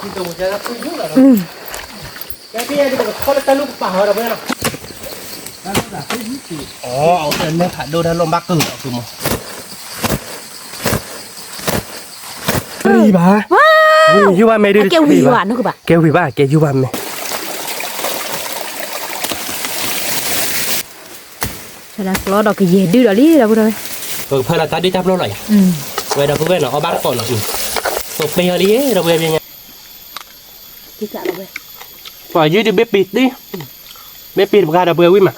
ที่ตรงจะรับคุยยุ่งเหรอแกพี่ยังจะบอกเขาเลยตะลุกป่าเราไม่หรอกอ๋อเอาเงินเนี่ยผ่านโดนลมบักเกิดเอาคือมั้งรีบ้าว้าวยูบ้าไม่ได้แกวีหวานนึกป่ะแกวีบ้าแกยูบ้าไหมใช่แล้วเราดอกกี่เย็ดดื้อดอกนี้เราพูดเลยเออเพื่อนเราตัดด้วยจับเราหน่อยเวลาเพื่อนเราเอาบ้านก่อนหน่อยตบไปเอาดิเราเป็นยังไงที่จะเราไปปล่อยยืดดิเบ็ดปิดดิเบ็ดปิดประกาศเราเบื่อวิ่งมา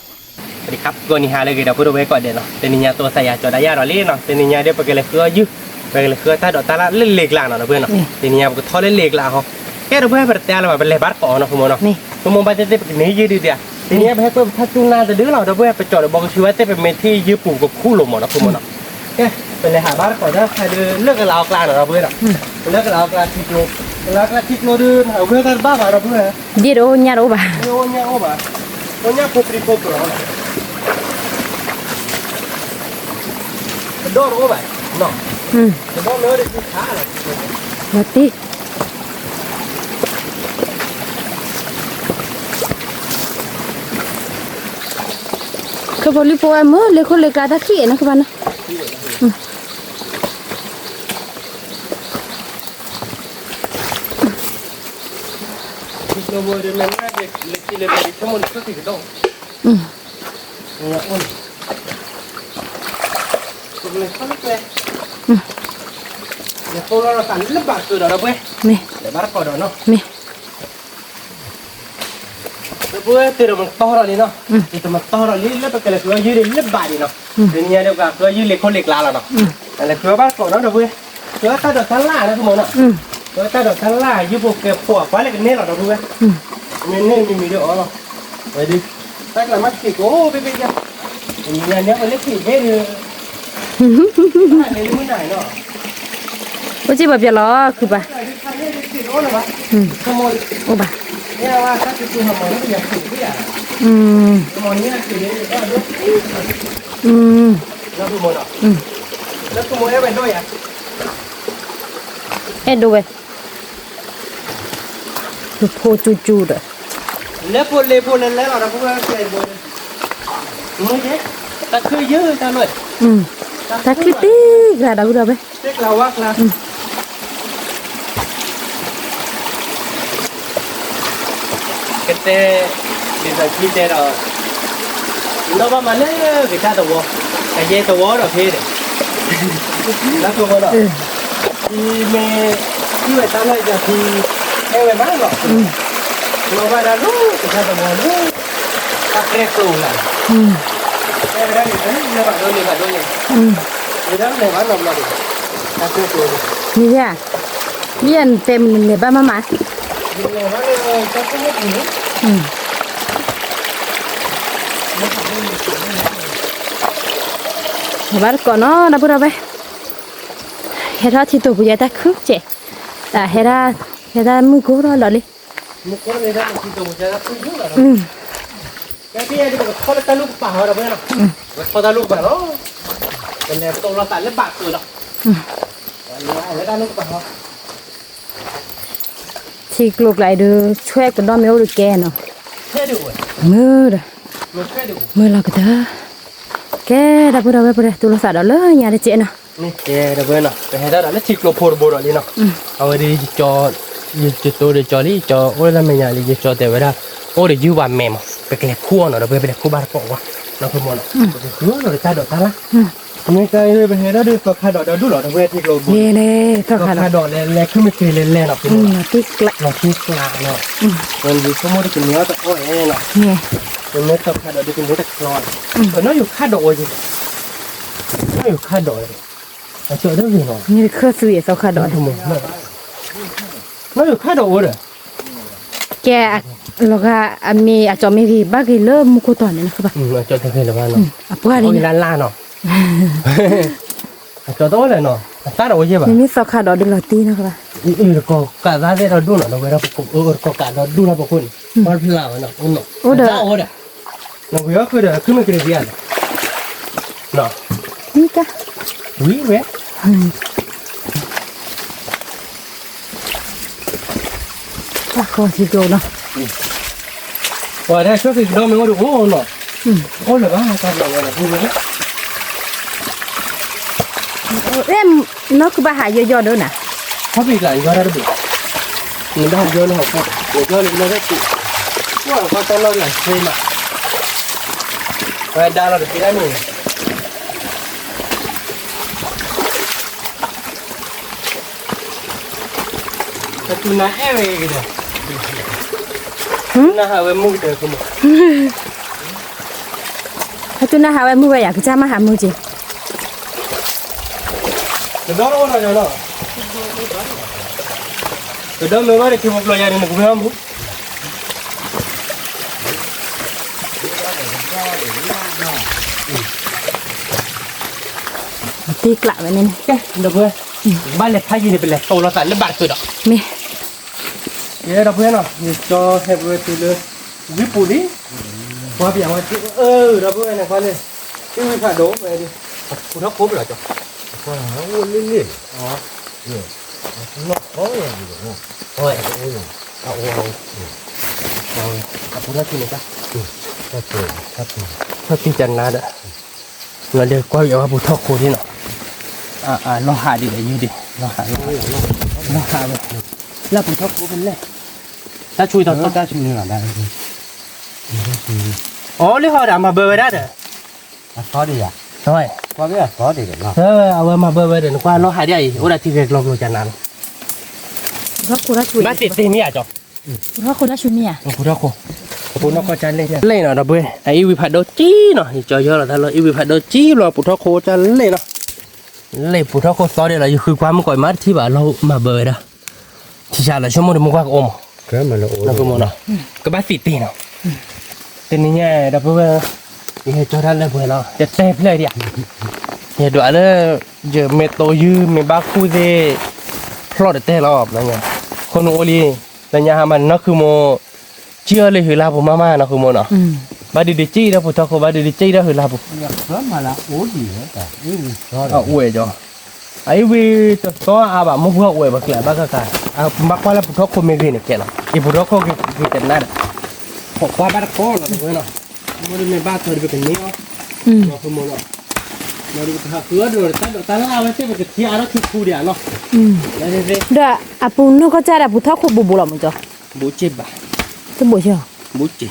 สวัสดีครับก่อนนี้หาเลยเราพูดไว้ก่อนเดี๋ยวเนาะเป็นนิยาตัวสายจอดายาเราเล่นเนาะเป็นนิยาเดี๋ยวไปกันเลยคือยืดไปกันเลยคือถ้าดอกตาละเล่นเล็กหลังเนาะเพื่อนเนาะเป็นนิยาก็ทอเล่นเล็กหลังเขาแค่เราเพื่อนไปแต่เราแบบเป็นเลยบ้านก่อนเนาะคุณโมเนาะคุณโมไปเต้ไปนี้ยืดดิเดียวทีนี้ไปให้เพื่อนถ้าจุงนาจะดื้อเราเพื่อนไปจอดบอกชีวิตเต้เป็นเมที่ยืดปู่กับคู่หลงหมดเนาะคุณโมเนาะแค่เป็นเลยหาบ้านก่อนถ้าใครเดินเลิกกับเรากลางเนาะเพื่อนเนาะเลิกกับเรากลางทิศโลแล้วก็ทิศโลดื้อเอาเพื่อนกันบ้าเราเพื่อนเดี๋ยวเนี่ยรู้ป่ะโอ้เนี่ยโอ้บ้าโอ้เนี่ยปุ๊บรีบปุ๊บเราโดนโอ้บ้าเนาะโดนเลยที่ขาเลยมาตีเขาบอกลิปวายมั้งเล็กคนเล็กกาตะขี้นะคือบ้านนะเราบอกเดี๋ยวแม่เด็กเล็กที่เล็กที่ทั้งหมดก็ติดต้องเนี่ยอ้นตัวเล็กเขาเล็กเลยเนี่ยพวกเราสั่งเล็บบาทตัวเดียวเราเว้ยนี่เล็บบาทก่อนเนาะนี่เว้ยตีเรามันต่อเราเลยเนาะตีเรามันต่อเราเลยเล็บไปกันเลยคือยืดเล็บบาทเนาะเดี๋ยวนี้เดี๋ยวก็คือยืดเล็กคนเล็กลาแล้วเนาะอะไรคือบาทก่อนเนาะเดี๋ยวเว้ยคือถ้าดอกทั้งล่านะคุณหมอเนาะคือถ้าดอกทั้งล่ายืดพวกเก็บพวกไว้เลยกันเนี่ยเราดูเว้ยเนี่ยมีเดี๋ยวอ๋อไปดิแต่กลับมาขี่โอ้ไปยังอย่างเนี้ยมันเล็กขี่แค่เดียวในมือไหนเนาะว่าจีบแบบล้อคือป่ะโอ้ป่ะเนี่ยว่าถ้าจะกินหอมมันก็อยากขี่ที่อ่ะหอมเนี่ยขี่เนี่ยก็ด้วยแล้วคุณโมเนาะแล้วคุณโมได้ไปด้วยอ่ะดูไปดูโพจูดอ่ะเล็บพูนแล้วเราพูดว่าเสียบนมือเจ๊ตะคือเยอะจังเลยตะคือตีกระดาษไปเจ๊เราวักนะ그때 그래서 기대로 너가 말래 그다도 뭐 얘도 워로 해래 나도 뭐라 이메 이외 따라 이제 그 해외 많은 거 너가 나도 그다도 뭐로 딱 그랬구나 내가 이제 내가 너네 이런 내 말은 없나 딱 그랬구나 니야 니는 때문에 내 밤마마 bắt con nó đã bữa vậy hết ra thì tụi bây giờ ta khước chị hết ra mua cố đó là đi mua cố này ra thì tụi bây giờ khước nữa là cái kia thì có ta lúc bảo rồi bây giờ có ta lúc bảo đó cái này tụi nó tại lớp bạc rồi đó lấy ta lúc bảo thì luộc lại được choe của nó mới được kè nó mưa rồi mưa là cái đó kè đã bữa đâu tôi lo sợ đó lớn nhà để chị nào kè đã bữa nào cái đó là chỉ luộc phô bồ đi nàoเอาđi cho tôi để cho đi cho ôi là mình nhà đi cho để vậy đó ôi để dư bàn mềm cái khua nó đã bữa khua ba cọ quá nó không muốn khứa nó ta đọt ta lá mấy cái bên đó đi có khai đọt đó đúng rồi về thì rồi nè có khai đọt lẹ cứ mới cười lẹ nó tiếc lạ nó mình vì có mua được cái nhớ ôi nó nè mình mới tập khai đọt được cái nhớ thật ngon nóอยู่khai đọt gì nóอยู่khai đọt ở chợ đó gì nó như khơi sủi sao khai đọt nóอยู่khai đọt rồi kè lo ga ami cho mi vi ba cái lơ mu cô toàn này các bạn cho thêm là bao nó bữa đi lan nó cho tối này nó sát đâu chứ bà mình sao khai đọt được lọt tí nữa các bạn có cả giá thế nó đun nó về nó có cả nó đun nó bọc nó làm nó ôi đời nó vừa cứ mấy cái gì à nó đi cả quý vậy ขอที่โดนเนาะ ว่าได้ช่วยคือโดนไม่ว่าดูโอ้เนาะโอ้เหลือว่าตอนเราเนี่ยพูดเลย เอ็มนกบ้าหายย่อๆเด้อน่ะ เขาปีกไหลก็ได้ด้วยมันได้เยอะเลยครับเดี๋ยวก็เลยไม่ได้ปีว่าเขาต้องเราไหลเคยมาว่าได้เราได้ปีได้หนึ่งแต่ตัวน่าเอ๋ยกันเลยน่าหาว่ามุกเดือดกันหมด ถ้าจุน่าหาไว้มือไว้อยากจะมาหามือจิ เดี๋ยวเราเอาเนาะเดี๋ยวเราไม่ได้คิดว่าเราอยากจะมุกไม่เอามุก ตีกละไว้นี่ แกเดี๋ยวเพื่อนบ้านเล็กท้ายยืนเป็นเล็กโตเราใส่เล็กบาดสุดอ่ะ มี เดี๋ยวเพื่อนเนาะจอเห็บเลยตัวเลยวิปูดิว่าเปียกว่าเดี๋ยวเพื่อนเนี่ยเขาเลยที่วิพากษ์โดไปดิคุณทักครบเหรอจ๊ะ 원리니. 어. 예. 나 거야 이거. 어이. 오야. 아 오오. 아 보다치니까. 사투. 사투 장난다. nó đều quay vào bút thóc khô thế nào nó hạ đi để như đi nó hạ rồi là bút thóc khô bên này ta chui tao ta chui như là đây ồ lấy họ đã mà bơi ra rồi có đi à? rồi có biết là có đi được không?เอามาเบอร์เดี๋ยวqua nóหายได้โอ้ได้ที่เรียกลงจากนั้น รักกูรักช่วย มาติดตีมีอ่ะจ๊อ รักกูรักช่วยเนี่ย กูรักกูกูนกก็จะเล่นเล่นเนาะเบ้ไอ้วิพัดโดจีเนาะจอยเยอะแล้วถ้าเราอีวิพัดโดจีเราปุถุโคจะเล่นเนาะเล่นปุถุโคซอเดี๋ยวเราคือความก่อยมัดที่ว่าเรามาเบอร์นะที่ชาเราชั่วโมงเดียวมันก็อม 그래 말로 오. เราก็มองเนาะก็บ้าสิตีเนาะตีนี่เนี่ยเราเบ้นี่จอดันเลยเบ้เนาะจะเตะเลยดิเนี่ยดูอะไรเจอเมโตยืมเมบาคูเดพลอดเตะรอบแล้วไงคนโอลีแต่ยามันนักคือโมเชื่อเลยคือลาบุมาๆนะคือโมเนาะบาดีดิจี้แล้วพุทธโคบาดีดิจี้แล้วคือลาบุ 그래 말라 어디 했다. 이거 อ่ะอวยจ้ะไอ้วีจะตัวอาบะมุกหัวอวยบักแหล่บักกะอ่ะบักว่าแล้วพุทธโคไม่กินเนี่ยแกเนาะอีพุทธโคคือแต่นั่นขอความบ้าตะโกนเนาะเว้ยเนาะมันไม่บ้าเธอไปเป็นนี้เนาะเนาะคือโมเนาะเราดูถ้าเกลือดูแต่ละเอาไว้ที่มันจะที่อาร์คิคูเดียเนาะแล้วเรื่อย เด้ออาปูนก็จะได้บุทอคุบุบุหรอมึงจ้ะ ๆบูจิบะ จะบุเชียว บูจิ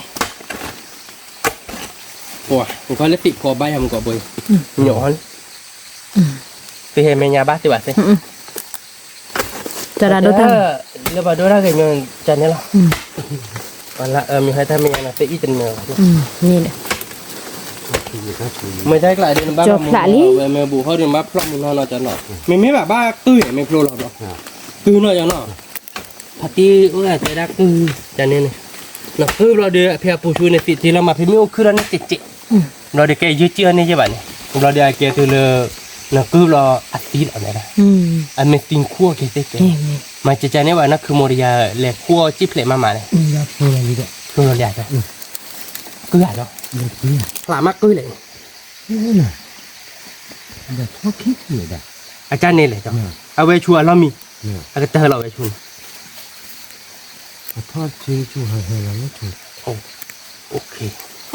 โอ้ยผมก็เลยติดคอใบผมก็บ่อยหยอนไปเห็นแม่ยาบ้าสิวะสิ จะได้ดูทั้ง แล้วบาดูได้ไงมันจันนี่หรอวันละมีใครทำยังไงนะเตะอีจันเมือง นี่แหละ ไม่ได้กลายเป็นบ้าเมื่อบุเขาเรียนบ้าพลอมนอนจันเนาะไม่แบบบ้าตื้อไม่พลอหรอกตื้อเนาะจันเนาะพัตีโอ้ยใจรักตื้อจันนี่เนี่ยเราคือเราเดี๋ยวเพียปูชูในติดที่เรามาพิมิโอคือเราเนี่ยจิเราเดี๋ยวแกยืดเจือนี่ใช่ป่ะเนี่ยเราเดี๋ยวแกคือเราเราคือเราอัดตีดอะไรนะอันเมติงคั่วแกเจ๊มันจะใจเนี่ยว่านั่นคือโมริยาเล็กคั่วจิ๊บเล็กมาเนี่ย 그래 이거. คือเราอยากจะคืออยากเนาะหลามากคือเลย 이거는 이제 토끼입니다. อาจารย์นี่เลยจ้ะเอาไว้ชัวร์เรามี 네. อาจารย์เราไว้ชัวร์ 더 진주 하려면 좀 โอเค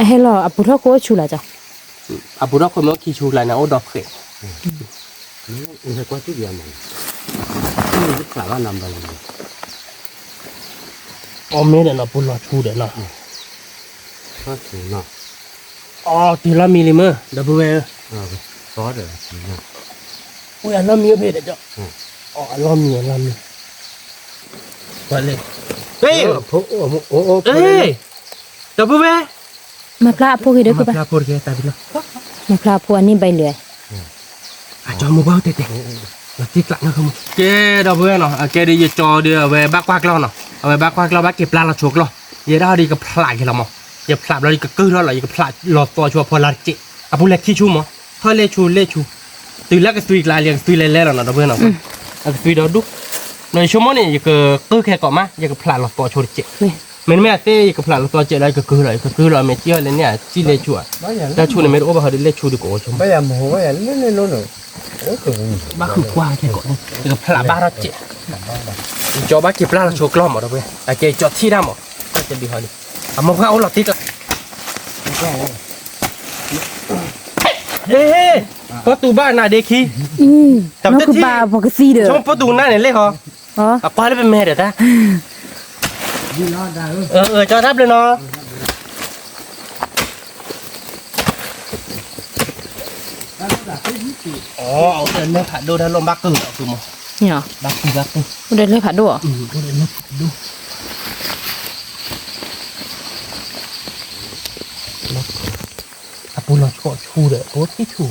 ให้รออาปูทอคุชูละจ้ะ อาบุรักคนเมื่อกี้ชูอะไรนะโอ้ดอกเข็ม 이제 꽈뚜기야 뭐. 이거 가가 남발이. อ๋อเมเดเนาะปุ่นเราชูเดเนาะ 그렇구나. อ๋อทีละมีเลยมั้ยดับเบิลเวอร์ 저래. อุ้ยอันละมีเพจเจ้าอ๋ออันละมีมาเลยเฮ้ย เอ้ยดับเบิลเวอร์ มาพลาพวกนี้ด้วย มา คือปะ พลาพูดแค่ตายไปแล้ว มาพลาพวกอันนี้ใบเลื่อย อาจอมูเบาเตะเราตีกลับนะคุณแกดับเบิลเนาะแกได้ยจอเดียวเวบักควักเราเนาะเอาไว้บักควักเราบักเก็บปลาเราชกเราอย่าได้ดีกับพลายเราหมออย่าพลาดเราดีกับกือเราอย่าพลาดหลอดตัวชัวพอลาจิอ่ะพูดเล็กขี้ชูมั้งถ้าเล่ชูตื่นแล้วก็ตื่นลายเลี้ยงตื่นเล่ๆเนาะดับเบิลเนาะอ่ะตื่นเราดูในชั่วโมงนี้อย่ากือแค่เกาะมาอย่าพลาดหลอดตัวชัวจิ นี่ มันไม่อาเต้กับพลาดตัวเจอะไรก็คืออะไรก็คือเราไม่เชื่อเลยเนี่ยจีเลชัวแต่ชูเนี่ยไม่รู้ว่าเขาได้เลชูดีกว่าชม 뭐야 뭐야 네네노노. 어 그. บ้าคือกว้างแค่ก่อนกับพลาดบ้าเราเจ จอบ้าเก็บปลาโชว์กล้อมหมดเลยไอ้เจจอดที่ได้หมดก็จะดีพอดีเอามาเอาหลอดติดละเฮ้ประตูบ้านนาเด็กขี้ น้องคือบาบอกซีเด้อ ช่องประตูหน้าเนี่ยเล็กเหรอ อ๋อ ป้าได้เป็นแม่เด้อตา đi lo ra ơi จอทับเลยเนาะอ๋อเอาเดินเลยผ่านดูด้านลมบักกึ่งเอาคือมั้ง เนี่ย บักกึ่งบักกึ่ง บ่ได้เลยผัดด้วย ดูเดินเลยดูอาปูเราชอบชูเลยโอ้ที่ชู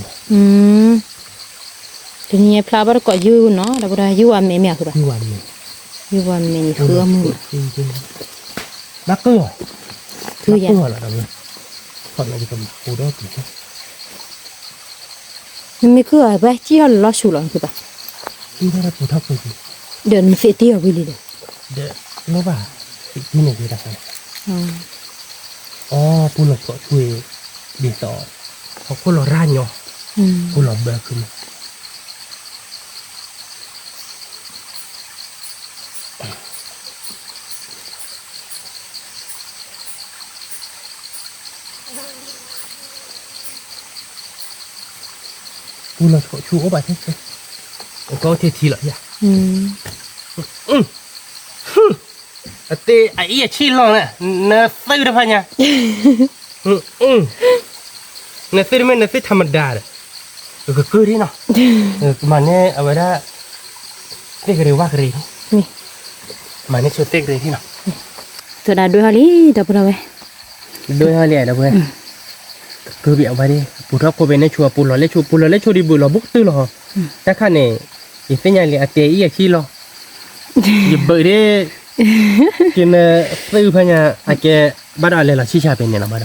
ทีนี้พลาบ่ได้ก็อยู่เนาะแล้วบ่ได้อยู่ว่าแม่คือบ่ ที่วันนี้ อยู่ว่าแม่นี่คือมือ บักกึ่ง คือหยัง เหรอเนี่ยตอนเราจะทำปูได้กี่ มันไม่คืออะไรเจียวล้อชูหลังคือบ่ ที่ได้ปูทับไปดิ เดินเฟตี้เอาไปเลย เด้อรู้ป่ะที่ไหนดีล่ะครับ อ๋อปูหลอกก็ช่วยดีต่อเขาก็หล่อร่านเนาะปูหลอกเบอร์ขึ้นปูหลอกก็ชูเขาไปเท่ๆก็เท่ทีละอย่างเตะไอ้ยี่ชี้ลองเนี่ยเนื้อซื้อได้ปะเนี่ยเนื้อซื้อไม่เนื้อซื้อธรรมดาเลยก็คือที่เนาะมันเนี่ยเอาไว้ได้เตะกระเรียว่ากันเลยนี่มันเนี่ยชดเตะกระเรียที่เนาะ ตัวนั้นด้วยฮะลี่ดับบ่ได้เว้ย ด้วยอะไรนะเพื่อนคือเบี่ยงไปดิปูทับโคเป็นในชัวปูหล่อเล่ชัวปูหล่อเล่ชัวดีบุหล่อบุกตื้อหล่อแต่ข้าเนี่ยอีเส้นใหญ่เลยเตะยี่ชี้หล่อหยิบเบอร์ดิกินซื้อพญาไอแกบ้านอะไรล่ะชี้ชาเป็นเนี่ยนะบ้าน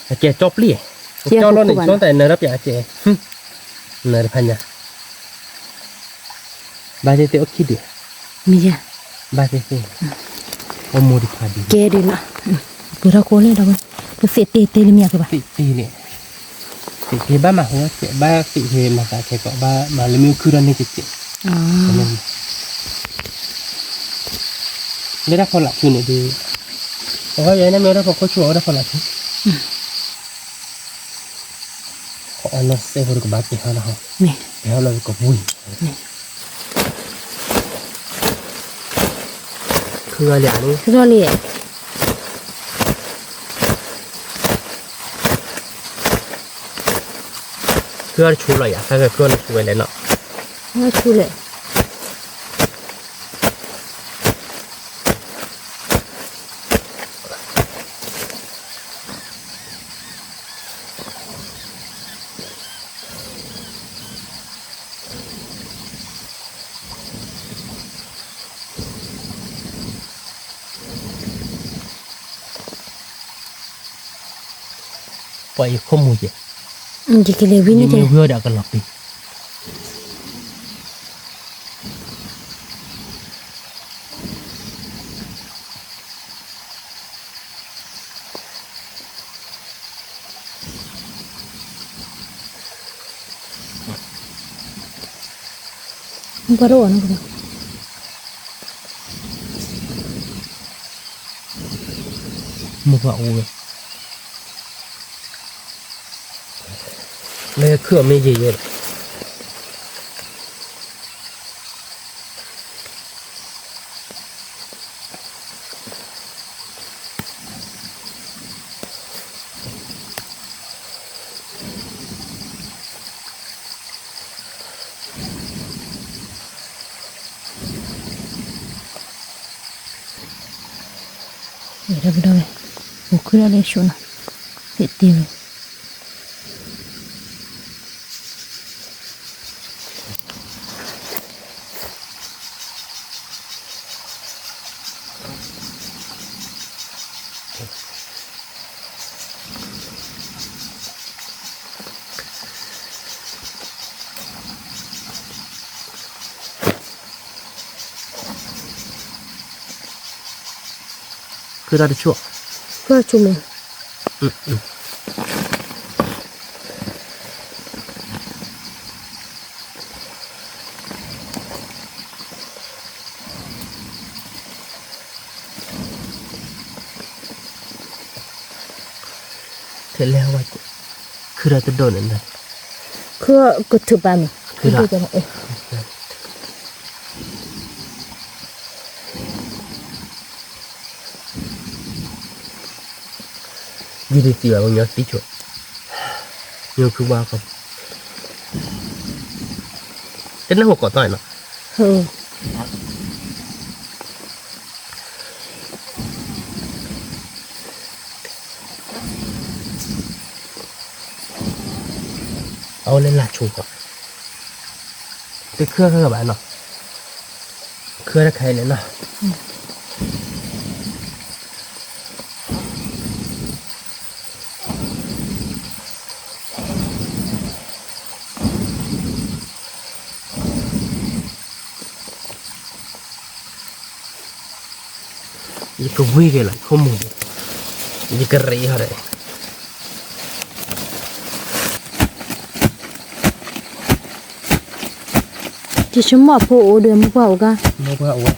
ไอแกจบลี่เจ้าล้นอีกตั้งแต่เนื้อรับอย่างไอแกเนื้อพญาบ้านเตะโอเคดิ มีจ้ะ บ้านเตะโอโมดิพาดี แกดีละปูทาโคเลยดับบ่เฟตี้เตลิเมียคือบ่ ตีเนี่ยตีบ้านมาหัวเจ็บบ้านตีเฮมาตาแกก็บ้านมาเลยมีคือรันนี่เจ็บ อ๋อ ไม่ได้คนละคือเนี่ยดีเพราะว่าอย่างนั้นไม่ได้พอเขาชัวร์ได้คนละคือขอเอาเซฟร์กับบ้านที่เขานะฮะ นี่ แล้วเราก็บุยคืออะไรนี่ คือตัวนี้ คือชูเลยอ่ะถ้าเกิดเพื่อนชูไปเลยเนาะ ว่าชูเลย ปล่อยข้อมูลเยอะ จะกินเลยวิน นี่ นี่ มี จ้ะ เพื่อเด็กกันหรอกดิบ่รู้นะคุณ มึงว่าโอ้ยไม่เครื่องไม่เยอะเดี๋ยวบ่ได้บุกขึ้นเลยชนะเฟตี้เลย คือเราจะชั่ว เพื่อชุมเลย เ ร็จแล้วว่าคือเราจะโดนอะไร คือก็ถือไปมั้ยคือจะยืดเสียบางอย่างติดจุดยังคือว่าครับเต้นหน้าหัวก่อต่อยเนาะ เอาเล่นละชูก่อนติดเครื่องเข้ากับบ้านเนาะเครื่องใครเลยเนาะยี่ก็วิ่งเลยข้อมูลยี่ก็รีเขาเลย ที่ฉันมาพูดเดือนเปล่ากัน ไม่ว่าโอ้ย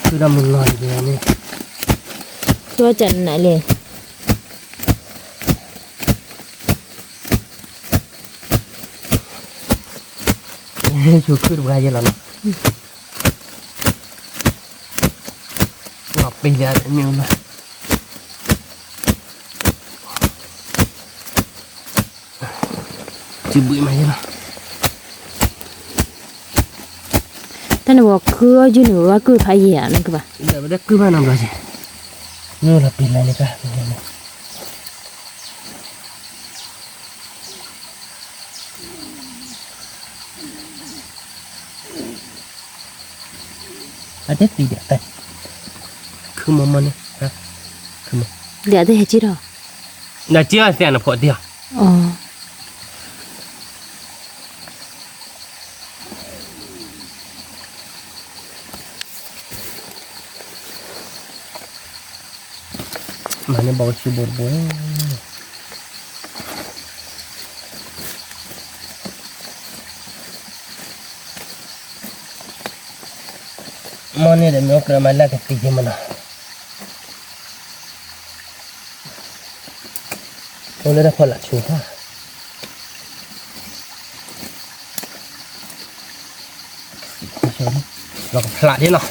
คือดำมันลอยไปแล้วนี่ ตัวจันไหนเลย ชูขึ้นไปยังไงล่ะว่าไปแล้วเนี่ยนะจะบุยมายังไง ท่านบอกคือยืนหรือว่าคือพายเหยียนั่นคือป่ะ เดี๋ยวไม่ได้คือมานำเราสินี่เราเป็นอะไรนี่กันอันนี้ตีเดียวกันคือมันเนี่ยฮะคือมัน เดี๋ยวจะเห็นจีรอ น่าเชื่อเสียนะพอดีอ่ะ อ๋อ มันเนี่ยบอกชิบุบบุ้งมันเนี่ยเดี๋ยวมีโอกาสมาแล้วก็ตีมันนะตรงนี้ได้พอละชูท่าเราก็พลาดที่เนาะ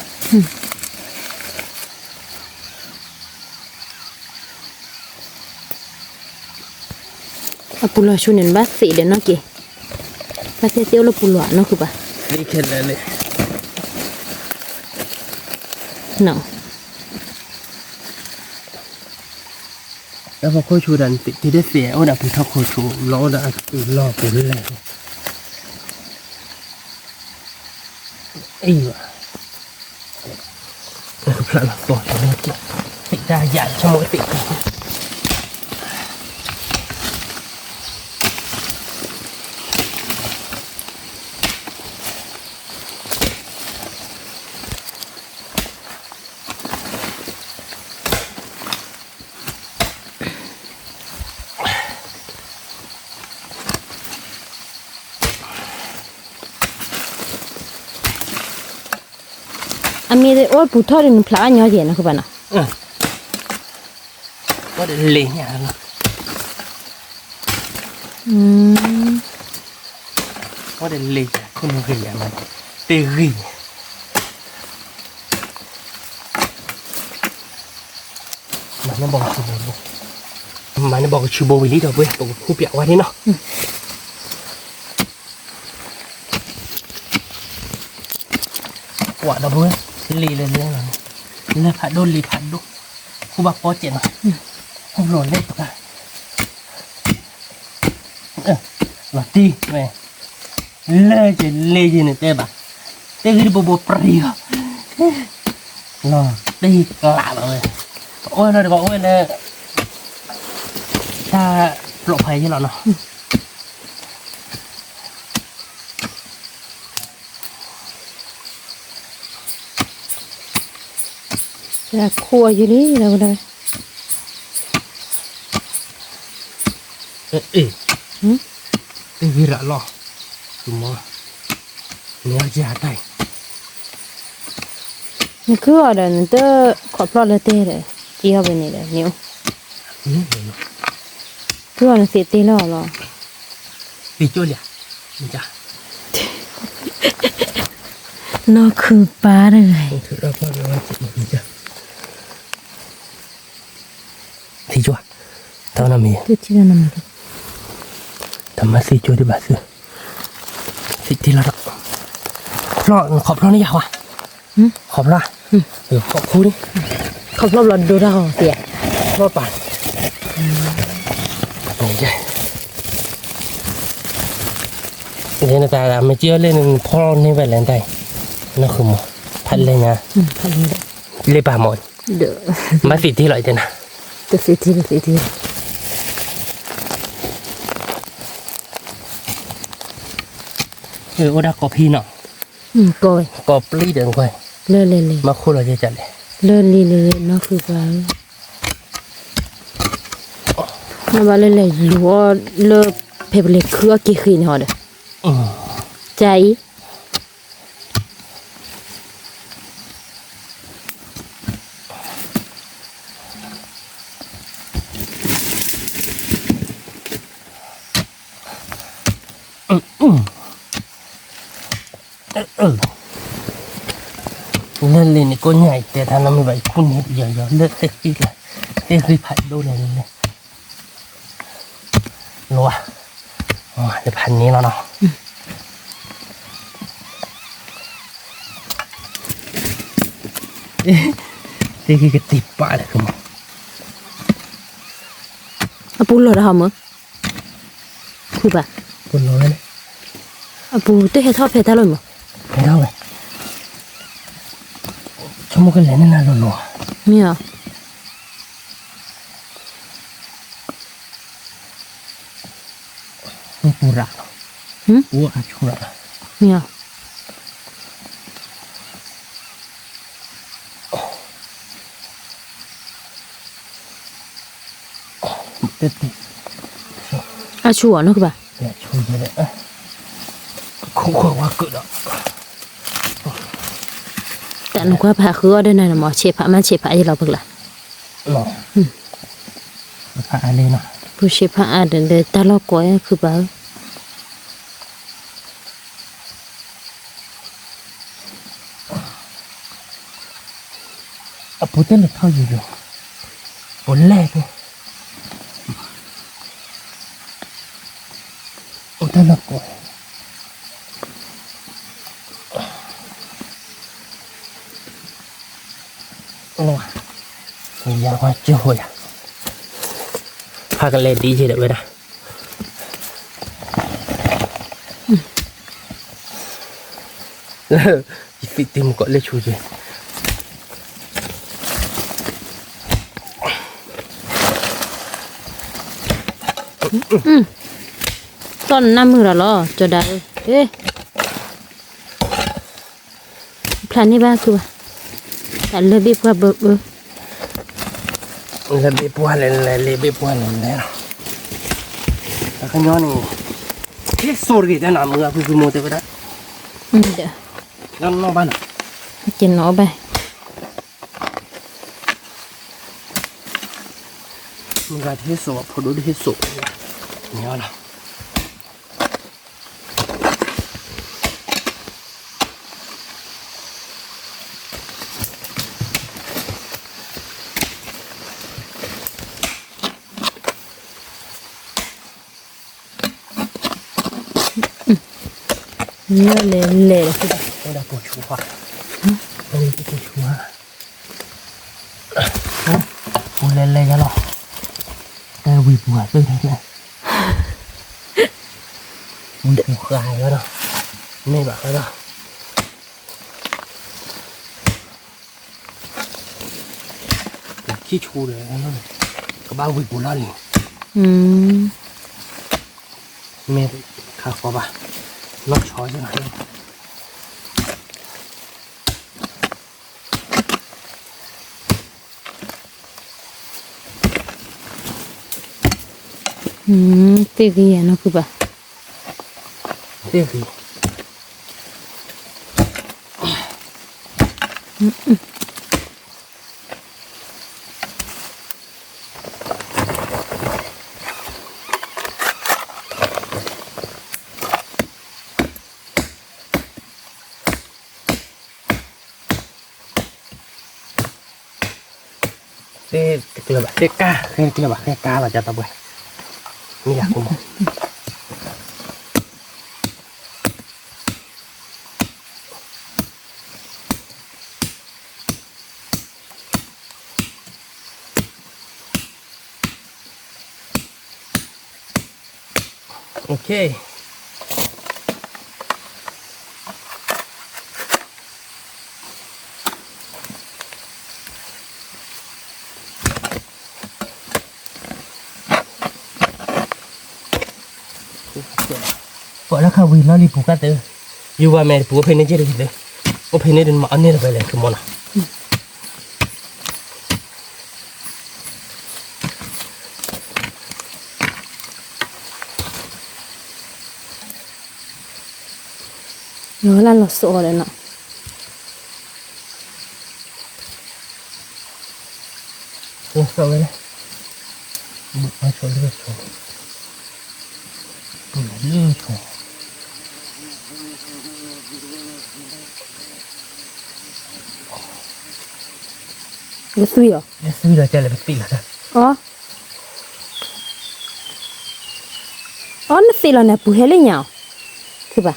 เอาปุโรชุนินบัสสีเดี๋ยวน้องกี่บัสเตี้ยวแล้วปุโรน้องคือป่ะ นี่แค่นั้นเลย เนาะ แล้วพอโคชูดันติดที่ได้เสียโอ้ดับพิทักษ์โคชูล้อดันล้อไปเรื่อยไอ้วะแล้วก็พลาดตัวจะไม่ติดติดได้ใหญ่ชั่วโมงติดอันมีแต่โอ้ยผู้ทอดหนึ่งพลาเนาะเดี๋ยวนะคือป่ะเนาะ ก็เดินเลยเนี่ยนะ ก็เดินเลยคนเรียมันเตะรีมันไม่บอกชูโบมันไม่บอกชูโบวิลลี่เดี๋ยวเว้ยบอกคู่เปียกวันนี้เนาะว่าดับเบิ้ลลีเลยเรื่องอะไรเลยผัดโดนลีผัดดุคู่บักโป๊เจ็บอ่ะคู่โหลดเล็กตัวหลับดีแม่เลยจะเนี่ยเต้บ่ะเต้คือบบปรีอ่ะน่ะตีกล้าเลยโอ้ยเราเดี๋ยวโอ้ยเลยถ้าปลอดภัยใช่หรอเนาะ แล้วครัวอยู่นี่เราได้ vira lo semua ni aja tai นี่คืออะไรนั่นเตอขอบพลอดเลยเต้เลยจีเข้าไปนี่เลยนิ้วคืออะไรเสียตีแล้วหรอ ปีโจ้เลยนี่จ้ะ นอคือปลาได้ไง ถือเราพ่อเราจิตนี่จ้ะที่จ้ะเท่านั้นมี ตัวที่นั่นมัน ทำมาสิโจ้ที่บ้านซื้อสิที่ละพลอขอบพลอนี่ยาวอ่ะขอบละขอบคู่นี่ ขอบพลอดเราดูเราเสีย พลอป่านนี่จ้ะเนี่ยนะตาไม่เชื่อเล่นพลอนี่ไปแล้วได้นั่นคือหมอพันเลยนะ พันเลย เลยป่าหมด เด้อ มาสิที่ลอยจ้ะนะ ตัวเสียที โอดากอพี่เนาะ กอย กอปลีเดินค่อย เลื่อนเลย มาคู่เราจะจัดเลย เลื่อนเลยนอคือปลาน่าว่าเลยอยู่ว่าเลิกเพบเล็กคือกี่คืนหอเด้อใจ เล่นเลยนี่ก็ใหญ่แต่ถ้าเราไม่ไหวคุณเห็ดเยอะๆเลือดเต็มปีกเลยเต็มรีผัดดูเลยเลยรัวอ๋อจะพันนี้แล้วเนาะเด็กก็ติดปลาเลยคุณหมอ อาปูหลดหอมมั้งคือปะ คุณรู้ไหม อาปูเตะเห็ดทอดเผ็ดอร่อยมั้ง ไม่เท่าไหร่ชั่วโมงกันเลยนั่นน่ะรัว มีเหรอ ๆนี่ปูรักปูอาชุระ มีเหรอ ติด อาชัวเนอะคือปะ เนี่ยช่วยเลยคุ้มว่าเกิดอ่ะ แต่หนูก็พาคือได้นะหมอเชฟพระมันเชฟพระที่เราเพิ่งละ หรอพาอะไรเนาะ ผู้เชฟพระอาเดินเลยตาลอกก้อยคือปะ ปูเต้นเท่าอยู่ผลแรกเนี่ยโอ้ตลกกว่าโอ้ยยาวว่าเจ้าหัวพากันเล่นดีใช่ไหมเว้ยนะฟิตติมก็เล่นชูจี ต้นน้ำมือละล้อจะได้เอ๊ะแพลนนี่บ้าคือปะแต่เลยบีบว่าเบิกlebih puas lebih puas lah. Makanya ni, kesor kita nak mengaku aku semua tu pada. เดี๋ยว Jangan nak mana. กินเนาะไป Mengaku kesor, produk kesor. Ni lah. เนื้อเละๆคือปะ Dah pucuk ah. Ini pucuk ah. Lele ya lo. Wi buat tu ni. Wi buat ya lo. Ni bah lo. Khi chu rồi nó có bao wi buat ni. แม่ข้าขอบ่าลอกช้อยจังไงเตี้ยกี่เนาะคือปะ เตี้ยคือ Kita lebah teka, kita lebah teka lah jatuh boy. Ini aku mau. Oke. Gọi là khảo vì nó đi phụ cát tử, dù ba mẹ phụ phải nên chơi được gì, có phải nên đừng mà ăn nên là phải làm cái món nào. Nó là lọt sổ đấy nọ. Ủa sao vậy? Bụng nó sôi lửa rồi. Lửa rồi. Cái suy à? Cái suy là chơi là bị là Nó suy là nè bù hết lên nhau. Thưa bà.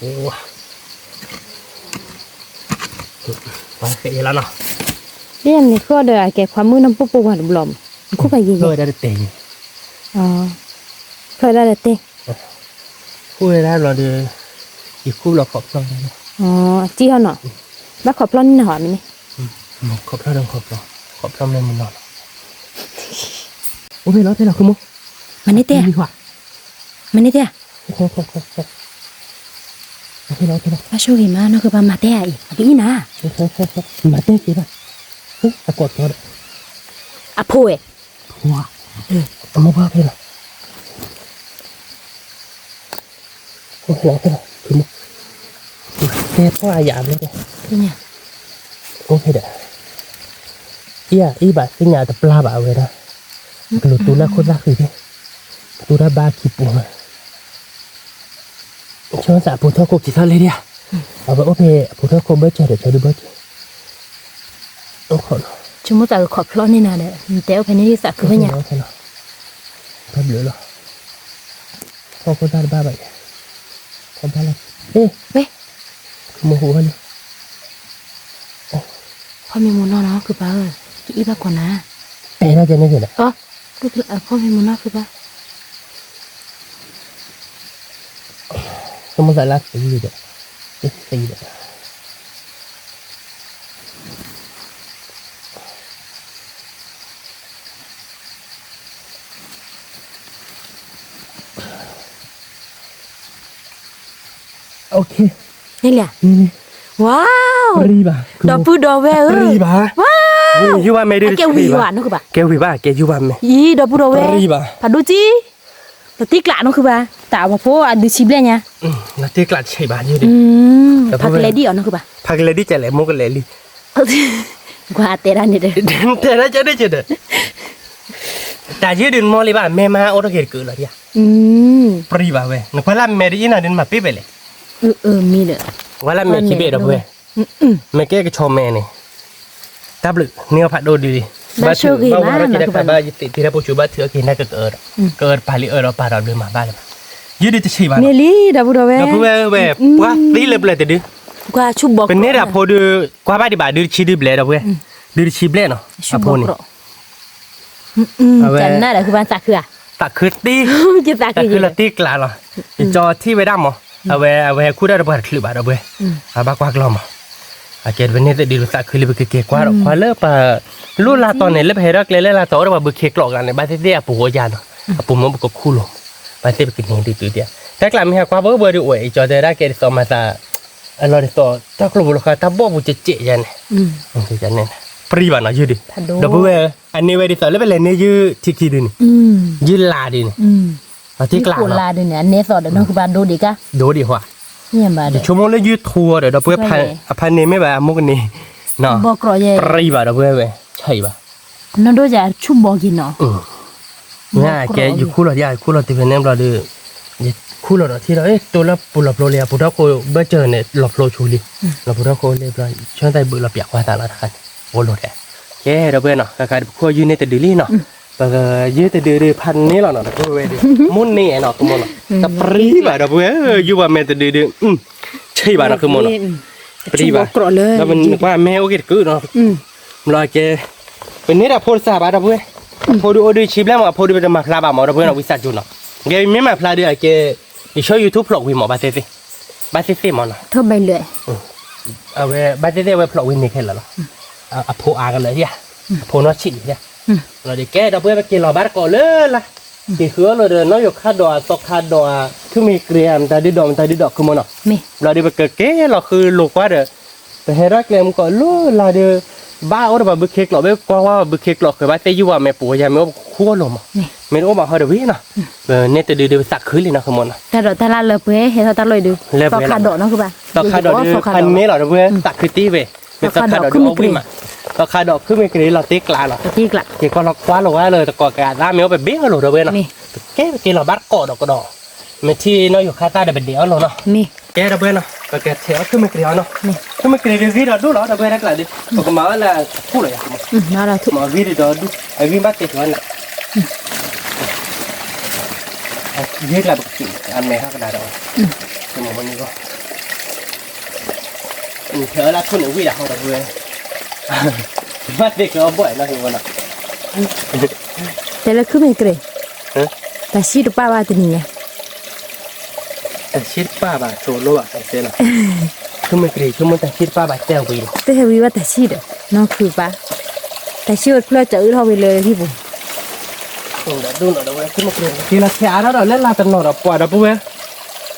Ủa. Phải cái gì lắm nào. Biết em này có được cái khóa mũi nó bốc bốc vào lồng. Có phải gì Khơi ra được tiền. Khơi ra được tiền. Khơi ra là được. Chỉ khu là khọp xong này. Chi hơn nọ. Bác khọp lon hỏi mình đi. Khọp ra đâu khọp xong này mình nọ. Ủa vậy nó thế nào không mua? Mình đi tè. Mình đi tè. Không. Thế nào? Bác show gì mà nó cứ bảo mà tè ý. Cái gì nà? Không. Mà tè kìa bà. À cột cho đấy. À phù ấy. Wow. Mua bao thế nào? Không thế nào? Không mua. Tè có ai giảm lên kìa. Thế nhỉ? Ok dah. Iya, iba sinya ada pelaba awera. Kalau tu lah kau nak ini. Tu dah bagi pun. Cuma tak pun aku kita leh dia. Apa oke, pun aku baca dah jadi baca. Oh kau. Chúng ta khọp lon như nào đấy. Téo phải đi sạc cứ với nhà. Thôi được rồi. Không có ra ba vậy. Không ba lần. Ê, mua hũ hơn. Con mình muốn nó cứ bảo ơi. Chị bác còn à. Ê, nó trên đây kìa. Cứ con mình muốn nó cứ bảo. Không có giải lát cái gì được. Cái gì được. Ok. Đây là. Wow. Riba. Đỏ bự đỏ về ơi. Riba. Wow. Yuba mày đi. Kêu hủy hoại nó cứ bảo. Kêu hủy ba, kêu yuba mày. Ý đỏ bự đỏ về. Riba. Phải đôi chi. Nó tiếc lạ nó cứ bảo. Tạo vào phố ăn được chim lên nha. Nó tiếc lạ chạy bà như đi. Phải cái lấy đi ở nó cứ bảo. Phải cái lấy đi chạy lại mua cái lấy đi. Qua tê ra này đây. Tê ra chạy đây chạy đây. Ta chỉ đừng mua lấy bà mẹ mà ô tô kia cử lại đi. Riba về. Nó phải làm mẹ đi nào đến mà biết vậy. มีเด้อ ว่าแล้วแม่คิดเบ็ดเอาเว้ยแม่แกก็ชมแม่นี่ตับลึกเนื้อผัดโดดีบ้าถือบ้าว่าเราจะได้บ้ายึดติดที่เราปูชูบ้าถือกินได้ก็เกิดพาลิเราปาเราเดินมาบ้านเลยยืดดิจะชีบ้าน เมลี่ดาบุดาเว เราพูดแบบว่าตีเล็บเลยแต่ดื้อก ว่าชุบบอก เป็นเนี่ยเราพอดูกว่าบ้านดีบ้าดูชีดื้อเบลเราเว้ยดูชีเบลเนาะ ชุบ พู บอก นี่ จันน่ะเด้อคือบ้านจักคือ ตักคือตี จะจัก ตัก คื คือ อเราตีกลาเหรอจอที่ไว้ดำมั้งเอาไว้คู่ได้ระเบิดคลิปเราเว้ยเอาบ้ากว่าเรามั้งอาเกตวันนี้จะดีรู้สักคือเลยเกกว่าพอเลิกปะรู้ลาตอนไหนเลิกให้รักเลยลาต่อเราแบบเกกหลอกกันในบ้านที่เดียปู่หัวยานปู่มันบุกคู่ลมบ้านที่ไปกินของดีตัวเดียวแต่กลับมาหากว่าเบอร์ดูอวยจอได้เกตสมัยตาเราได้ต่อถ้ากลุ่มลูกค้าถ้าบอกบุจะเจ๊ยันมันจะยันเนี่ยปรีบ้านเนาะยืดดิดับเบิลอันนี้เวดิต่อแล้วเป็นอะไรเนี่ยยืดที่กี่ดินยืดลาดินที่กลาง ลาเด้อเนี่ยเนสอดเนาะคือบ้านดูดีกะ ดูดิหัว เนี่ยมาเด้อ ชั่วโมงแล้วยืดทัวร์เดี๋ยวเราเพื่อพันนี้ไม่แบบมุกนี้เนาะ บอกกรอเย่ ปรีบ้านเราเพื่อเว้ยใช่ป่ะ นั่นดูจะชุบบอกกินเนาะ ง่ายแกอยู่คู่เราใหญ่คู่เราตีเป็นเนมเราดูคู่เราที่เราตัวเราปุระโปรเลียปุระโคเบอร์เจอเนี่ยหลบโลชูลีเราปุระโคเรียบร้อยช่วงใต้บุเราเปียกว่าตาเราทันโอ้โหแกแกเราเพื่อนเนาะการคู่ยืนในแต่ดิลี่เนาะแล้วก็ยืนแต่ดื้อพันนี้เราเนาะก็เว้ยดิมุ่นนี่เนาะตัวมันเนาะแต่ปรีบ้านเราเพื่ออยู่ว่าแม่แต่ดื้อใช่บ้านเราคือมันเนาะปรีบ้านแล้วมันว่าแม่โอเคคือเนาะรอแกเป็นนี่เราโพสต์สาบเราเพื่อโพดูโอดูชิปแล้วมาโพดูเป็นมาคลาบมาเราเพื่อนเราวิสัชจุนเนาะแกไม่มาพลาดเลยแกอีช่วยยูทูบพลอกวิมอบาเซซิมันเนาะ เท่าใบเลย เอาไว้บาเซซิไว้พลอกวินนี่แค่ละเนาะเอาโพอากันเลยเนี่ยโพนอชิเนี่ยเราเด็กแกเราเพื่อนไปกินเราบ้านก่อนเลยล่ะที่คือเราเดินน้อยอยู่คาดอตกคาดอคือมีเกลียมแต่ดิดอมแต่ดิดอกคือมันเนาะ มี เราเดี๋ยวไปเกิดแกเราคือลูกว่าเด้อไปให้รักเกลียมก่อนลูกเราเดี๋ยวบ้าเอาแบบบุกเค้กหรอกไม่กว่าบุกเค้กหรอกคือว่าแต่อยู่ว่าแม่ปู่ยังไม่ว่าคั่วลมไม่รู้ว่าเขาเดี๋ยววิ่งเนาะเนี่ยแต่เดี๋ยวสักคืนเลยนะคือมัน แต่ดอกตาลาเลยเพื่อเฮ็ดตาลอยดูตอกคาดอกเนาะคือบ้า ตอกคาดอกพันนี้หรอเพื่อนสักคือตีเว้ยเป็นตอกคาดอกดูวิ่งมาตอกคาดอกคือไม่กรีเราตีกลาหรอ ตีกละ เกี่ยวกับเราคว้าเราว่าเลยแต่ก่อนการล่าเมียวไปเบี้ยหรอเพื่อนเนาะแกกินเราบ้านก่อดอกกระดอกไม่ที่น้อยอยู่คาตาเดี๋ยวเป็นเดียวเราเนาะ มี แกเพื่อนเนาะก็แกเทียบคือไม่กรีเนาะคือไม่กรีเดี๋ยววิ่งเราดูหรอเพื่อนนักหลายดิผมมาแล้วพูดเลย มาแล้วทุก มาวิ่งเดี๋ยวดูไอ้วิ่งบ้านติดวันน่ะยืดแล้วบุกจิอันไหนข้ากระดาษเอาสมองมันนี่ก็เธอละคุณวิ่งเขาแต่เพื่อนบ้านเด็กเราบ่อยนะทุกคนอ่ะ แต่ละคือไม่เกรแต่ชีดป้าว่าตัวนี้ แต่ชิดป้าบ่าโชว์โลอ่ะเซน่ะคือไม่กรีคือมันแต่ชิดป้าบ่าแจ้วไปเลย แต่เฮวีว่าแต่ชีดน้องคือป้าแต่ชีดเพื่อจะอื้อเราไปเลยที่บุ๋ม ดูหน่อยด้วยคือไม่กรีทีละแค่แล้วเราเล่นลาตันหน่อยเราปวดเราปุ๊บเว้ย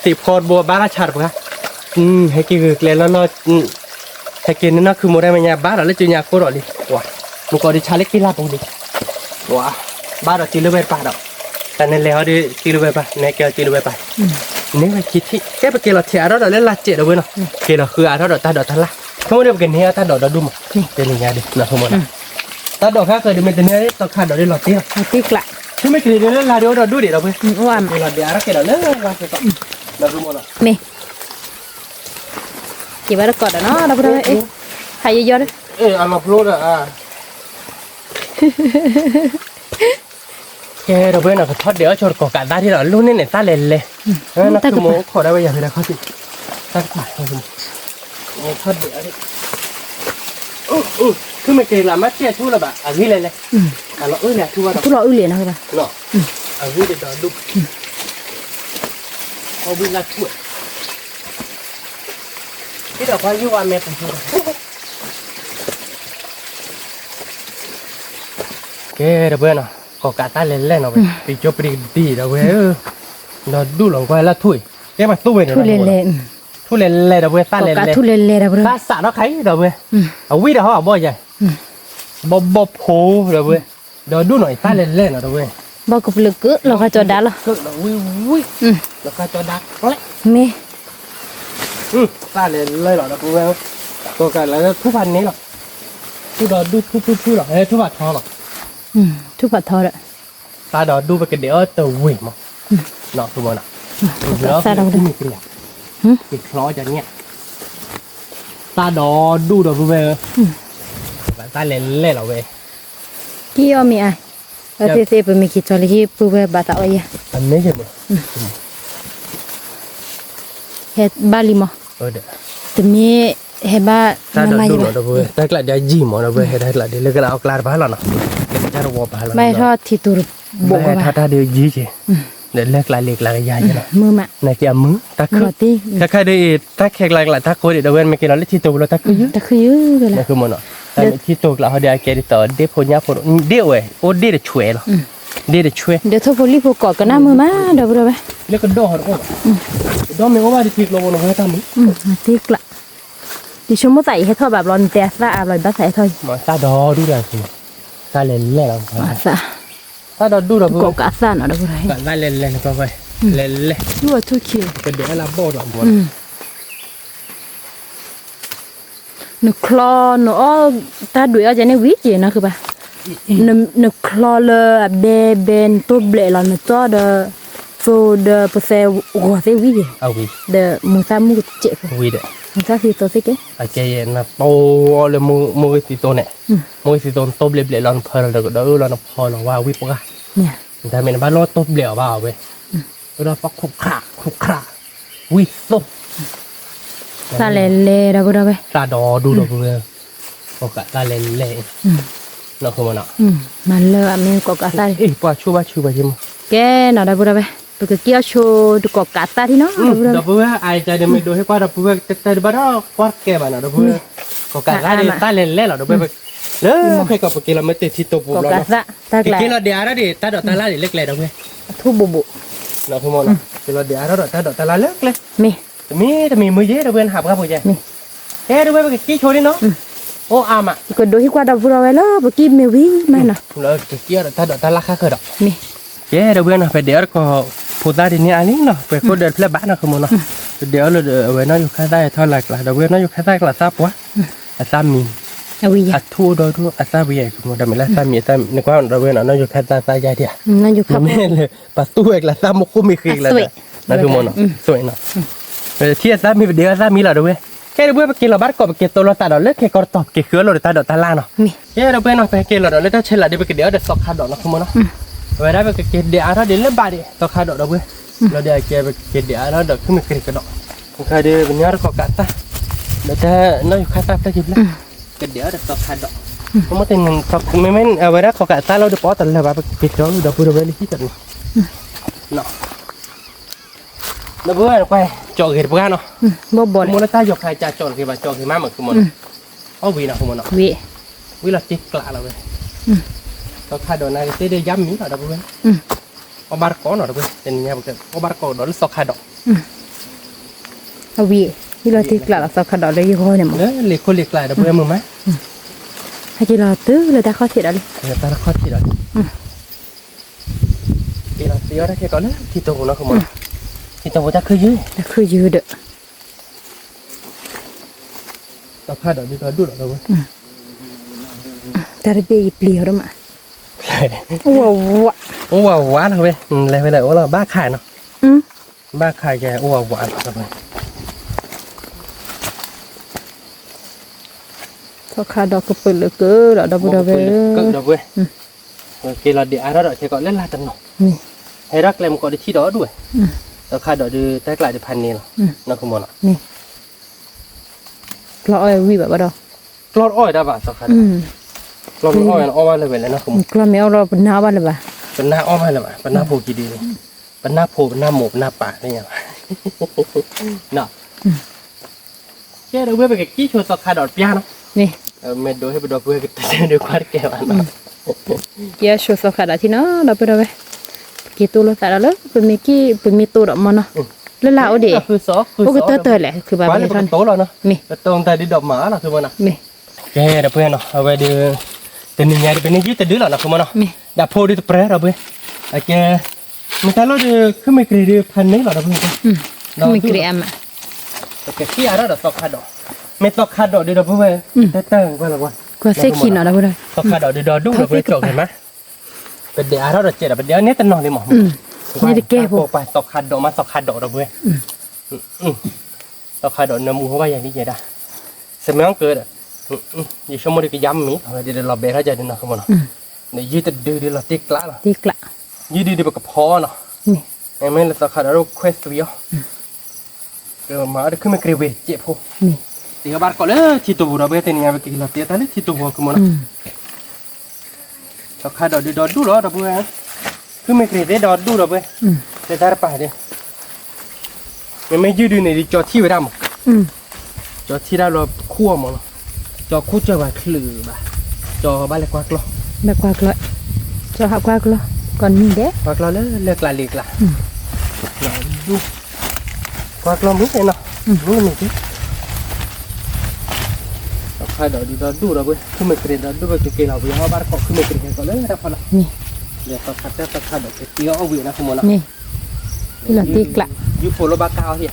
ติดคอร์บัวบ้าละชาร์ปะให้กินเกลือแล้วเราให้กินนั่นคือโมได้ไหมเนี่ยบ้าเราเล่นจุนยาโคตรเลยว้ามุกอดิชาเล็กกินลาปุ๊บดิว้าบ้าเราจิลุเบป้าเราแต่ในแล้วดิจิลุเบป้าในแก้วจิลุเบป้านี่ไปคิดที่แค่ไปเกลือเทียเราเล่นลาเจ็ดเราเว้ยเนาะเกลือคืออะไรเราตาดอกตาละเขาไม่ได้ไปกินเนี้ยตาดอกเราดูมั้งเป็นยังไงดินะทุกคนตาดอกข้าเคยดูเป็นเนี้ยตอกขาดดอกได้หลอดเตี้ย ตีกละ คือไม่เคยเล่นลาเดียวเราดูดิเราเว้ย ว่า เราเดี๋ยวเราเกลือเล่นเราไปต่อเราดูมั้ง มีเก็บไว้ก่อนเนาะเราไปเลยหายเยอะๆเลย เอามาพูดอ่ะแกเราเว้ยนะเขาทอดเดี๋ยวชดก่อการได้ที่เราลุ้นนี่เนี่ยซาเลนเลยนะคือโมขอได้ไปอย่างไรเขาสิตั้งขายเลยทอดเดี๋ยวดิคือไม่เคยละมัดเชี่ยชู้ละแบบอันนี้เลยเราเนี่ยชู้ว่า ทุกเราอื้อเหรียญนะคือป่ะ เนาะอันนี้เดี๋ยวดูเอาวิลาช่วยที่เราพายุวันแม่ผมช่วยแกเราเว้ยนะก่อการตั้งเล่นๆเอาไปปีจบปีดีเราเว้ยเราดูหลงไปแล้วถุยแกมาตู้เว้ย ทุเรียนเล่น ทุเล่นเลยเราเว้ยตั้งเล่นเลย ทุเรียนเล่นเราไปเลย ถ้าสาเราใครเราเว้ยเอาวิเดี๋ยวเขาเอาบ่อยใหญ่บ่โผเราเว้ยเดี๋ยวดูหน่อยตั้งเล่นๆเราเว้ย บอกกับลึกเราก็จอดได้หรอ เราวิเราก็จะดักเลย มี ตั้งเล่นเลยหรอเราเว้ยตัวกันแล้วทุกวันนี้หรอทุกดอดูทุกหรอทุกวันทอหรอ ทุกปัดทอดอ่ะ ตาดอดูไปกันเดี๋ยวตัววิ่งมั้งเนาะทุกวันอ่ะแล้วที่มีเกลีย ติดคล้อจะเนี่ยตาดอดูดอกเว้ยตาเล่นเล่เหรอเว้ย กี่ยอมีไอ้แล้วเซ่ๆไปมีกี่จอเลยที่ปูเวบาตาอ้อย อันนี้ใช่ไหม เฮ็ดบาลิมอ เดี๋ยว แต่มีเฮ็ดบา ตาดอ มา ดู อยู่ ดอกเว้ยแต่กระดาษจีมอดอกเว้ยได้กระดาษเล็กกระดาษเอากลาดบ้านเราเนาะเดี๋ยวจะรอบ้านเรา ไม่ทอดที่ตุรบก ไม่ ว่า ถ้าเดี๋ยวจีจีเดี๋ยวเล็กลายเล็กลายใหญ่เนาะ มือมะ ในเกี่ยมือตา มื คือ อตี ถ้าใครได้ถ้าแขกหลายๆถ้าคนเดี๋ยวเว้นไม่กินเราเล่นที่ตัวเราตาคือ แต่คือยื้อกัน นั่ ละ นคือมันเนาะแต่ที่ตัวเราเขาเดี๋ยวแกได้ต่อเดี๋ยวพญาพนเดี๋ยวเว้ยโอ้เดี๋ยวจะช่วยหรอเดี๋ยวจะช่วย เดี๋ยวโทรพลีผู้กอดกันหน้ามือมาเดี๋ยวบ่ได้ไป เรียกกันดอหรอดอไม่ว่าจะทิ้งลงลงให้ตามมือ ตีกละดิฉันบ่ใส่ให้ทอดแบบร้อนแต่ซะอร่อยบ่ใส่ทอด มาตาดอดูได้สิตาเล่นเล่เรา อ่ะซะ ตาดอดูเรา กอกะซะเนาะเดี๋ยวบ่ได้ กันได้เล่นเล่นก็ไปเล่นเล่น ยั่วทุกคิว ก็เดี๋ยวเราโบดหลังบน นึกคลอเนาะตาดุยเอาจะในวิจินะคือป่ะนึกคลอเลยเบเบนตัวเบลลอนตัวเดโฟเดปเซหัวเซวิ เอาวี เดมูซามูเจ็บ วีเด้อ มูซาสิตัวสิเก ไอ้แกนะโตเลยมือสิโตเนี่ยมือสิโตโตเบลเบลลอนเพลเราก็เดี๋ยวเราพอเราว่าวิปกะ เนี่ย แต่เป็นบ้านรถโตเบลบ้าเว้ยเราปักคุกคราวิโต ซาเลเลดาบ่ดาไป ตาดอดูดอกเรือโอกาตาเล่นเล่เราคือมันอ่ะ มันเลอะมีกอกะซา เอ้ยป้าชูบ้าจิม แกเนาะดาบ่ดาไปปกเกี่ยวโชดูกอกะซาที่เนาะดาบ่ดา ดอกเรือไอ้ใจเดี๋ยวไม่ดูให้ป้าดอกเรือแต่บ้านเราควักแกบ้านดอกเรือโอกาตาเล่นเหรอดอกเรือเลยเพื่อกับกิโลเมตรที่ตัวปุ๊บ กอ เรา กะซาตากลา กิโลเดียร์ดิตาดอกตาลาดิเล็กเลยดอกเรือ ทุบุบุ เราคือมันกิโลเดียร์ดอกตาลาเล็กเลย มี มีมือเยอะดอกเรือหับครับผมใจเฮ้ยดอกเรือไปกี่โชว์ดิเนาะโอ้อามา ก็ดูที่กว่าดาบ่ดาไปแล้วบ่กี้มีวิมาเนาะ เราเกี่ยวตาดอกตาลาค่าคือดอก มี เย้ดอกเรือนะไปเดี๋ยวก็พูดได้ทีนี้อันนี้เนาะไปก็เดินเพลบ้านนะคือมันเนาะเดี๋ยวเราเว้ยน้อยอยู่ข้างใต้เท่าไหร่ละดอกเรือน้อยอยู่ข้างใต้กระซับวะอาซามี เอาวิ อัดทั่วโดยทั่วอาซาบีไอ้คือมันดำไม่ละซามีแต่ในความดอกเรือน้อยอยู่ข้างใต้ใต้ใหญ่เดียว นั่นอยู่ครับ ไม่เลยปัสตู้เอกละซามุคุมีคือละนั่นคือมันเนาะสวยเนาะเที่ยซามีเดี๋ยวซามีละดอกเรือแค่ดอกเรือไปกินละบาทก็ไปกินตัวละตาดอกเล็กแค่ก็ตอบกินเครือเราตาดอกตาล่าเนาะ มี แค่ดอกเรือเนาะไปกินละดอกเล็กถ้าเช่นละเดี๋ยวไปกินเดี๋ยวเดี๋ยวสอกขาดอกเนาะคือมันเนาะเวลาไปกินเดี๋ยวถ้าเดี๋ยวเล่นบาทดิสอกขาดอกดอกเรือเราเดี๋ยวแกไปกินเดี๋ยวแล้วดอกขึ้นมากินกระดอกใครเดี๋ยวเป็นยอดก็กัดตาเดี๋ยวถ้าน้อยอยู่ข้างใต้ไปกินแล้วกินเดี๋ยวเดี๋ยวสอกขาดอกเพราะมันเป็นสอกไม่เวลาก็กัดตาเราเดี๋ยวปอตันเลยว่าไปกินเราเดี๋ยวพูดเรื่องนี้ที่ตันเนาะแล้วเพื่อนไปจอกเห็ดพวกนั้นเนาะ บ่บ่ มูลค่ายกใครจะจอกคือว่าจอกคือมาเหมือนคือมันเอาวีนะคือมันเนาะ วิ วิลาติกละเราเว้ยก็ค่าดอกนาเตได้ย้ำมีหน่อยเราเว้ยเอาบาร์โกหน่อยเราเว้ยเป็นยังไงบ้างเอาบาร์โกดอกสอกค่าดอก เอาวิที่เราที่กลับสักขดอเลยยี่ห้อเนี่ยมั้ง เล็กคนเล็กลายเราเว้ยมึงไหม ให้ที่เราตื้อเลยแต่เขาเสียดเลย เดี๋ยวตาละข้อที่เราที่เราเสียได้แค่ก่อนนะที่ตรงนั้นคือมันที่ตรงจะคือยืด แต่คือยืด เราค่าดอกนี่เราดูเราเว้ย แต่ระเบียบเปลี่ยวด้วยมั้งว้าว โอ้ว้าวหวานเราเว้ยอะไรไปเลยโอ้เราบ้าขายเนาะบ้าขายแกโอ้หวานเราเว้ย เขาขาดอกก็เปิดเลยเก้อเราดับดับเว้ย ก็ดอกเว้ยกินเราเดี๋ยวเราดอกแค่ก่อนเล่นลาตันเนาะ นี่ ให้รักเลยมันก็ได้ที่ดอกด้วยแล้วค่าดอกดูแต่กลายเป็นพันนี่หรอนั่นคือมันอ่ะ นี่เราเอาวิแบบว่าดอก กลอดอ้อยได้ป่ะสักครั้งกลอดอ้อยอ้อยเลยเลยนะคุณ กลัวแมวเราเป็นหน้าบ้านเลยป่ะ เป็นหน้าอ้อยเลยป่ะเป็นหน้าโพกีดีเลยเป็นหน้าโพเป็นหน้าหมูเป็นหน้าป่านี่ยังเนาะแค่เราเพื่อไปกับกี้ชวนสักคาดอกพิ้าเนาะ นี่ เมื่อดูให้ไปดอกเพื่อกันแต่เดี๋ยวควาดแก้วเนาะ เยอะชัวร์สักขดาที่เนาะดับดับเว้ยกี่ตัวเราแต่ละเลยเป็นมีตัวดอกมันเนาะแล้วเราเดี๋ยว คือซอคือ โอ้ก็เตยแหละคือแบบ ว่า นี้ เป็ ท่าน นโต๊ะแล้วเนาะ มี แต่ตรงแต่ดิดอกหมาเนาะคือมันอ่ะ มี แกเดี๋ยวเพื่อนเนาะเอาไปดูแต่หนึ่งอย่างเป็นยี่แต่ดื้อแล้วนะคือมันเนาะ มี ดาโพดิตเปรย์เราเว้ยไอ้แกมันถ้าเราจะขึ้นไม่กรีดพันนี้หรอเราเพื่อน มีเกลียมอ่ะ โอเคที่อะไรเราตอกขาดดอกไม่ตอกขาดดอกเดี๋ยวเราเพื่อนแต่เติมว่าเราว่า ก็เซ็กขี้เนาะดับดับ ตอกขาดดอกเดี๋ยวเราดูเราเพื่อนจบเห็นไหมเป็นเดี๋ยวเราเจ็ดเป็นเดี๋ยวนี้ตันนอนเลยหมอ นี่ได้แก้พวก ไปตอกขาดดอกมาตอกขาดดอกเราเพื่อน เราขายดอกน้ำมูเขาว่าอย่างนี้ใหญ่ได้สมัยนั้นเกิดอ่ะอยู่ชั่วโมงเดียวก็ย้ำมีเดี๋ยวเราเบรเขาจะเดินนะคุณมันเนี่ยยืดแต่ดื้อเดี๋ยวเราติ๊กละเนาะ ติ๊กละ ยืดดื้อแบบกับพอเนาะ นี่ ไอ้แม่เราขายเราเควสตัวเดียวเดี๋ยวมาได้ขึ้นมาเกลียวเจ็บพอ นี่ ตีกับบ้านก่อนเลยที่ตัวเราเบรเต็นยังไปกินเราเตี้ยตอนนี้ที่ตัวคุณมันเราขายดอกดูหรอเราเบื่อขึ้นมาเกลียวดอกดูเราเบื่อจะได้ป่ะเดี๋ยวยังไม่ยืดดื้อในจอที่ไว้ได้มั้งจอที่ได้เราคั่วมั้งจอคู่จะว่าคลือบ่ะจอบ้านเล็กกว่ากล้อ แบบกวากเลยจะหักกวากเลยก่อนมีเด้ กว่ากล้อเลิกละเล็กละดูกว่ากล้อมึงเห็นเนาะมึงมีที่เราขายดอกดูเราเว้ยคือไม่เกลียดดูแบบเกลียดเราเว้ยเพราะบ้านเขาคือไม่เกลียดก็เลยรับพอละ นี่ เดี๋ยวเขาขัดดอกเตี้ยเอาเวียนะคุณมนะ นี่ที่เราติ๊กละ ยูโฟโลบาก้าเฮีย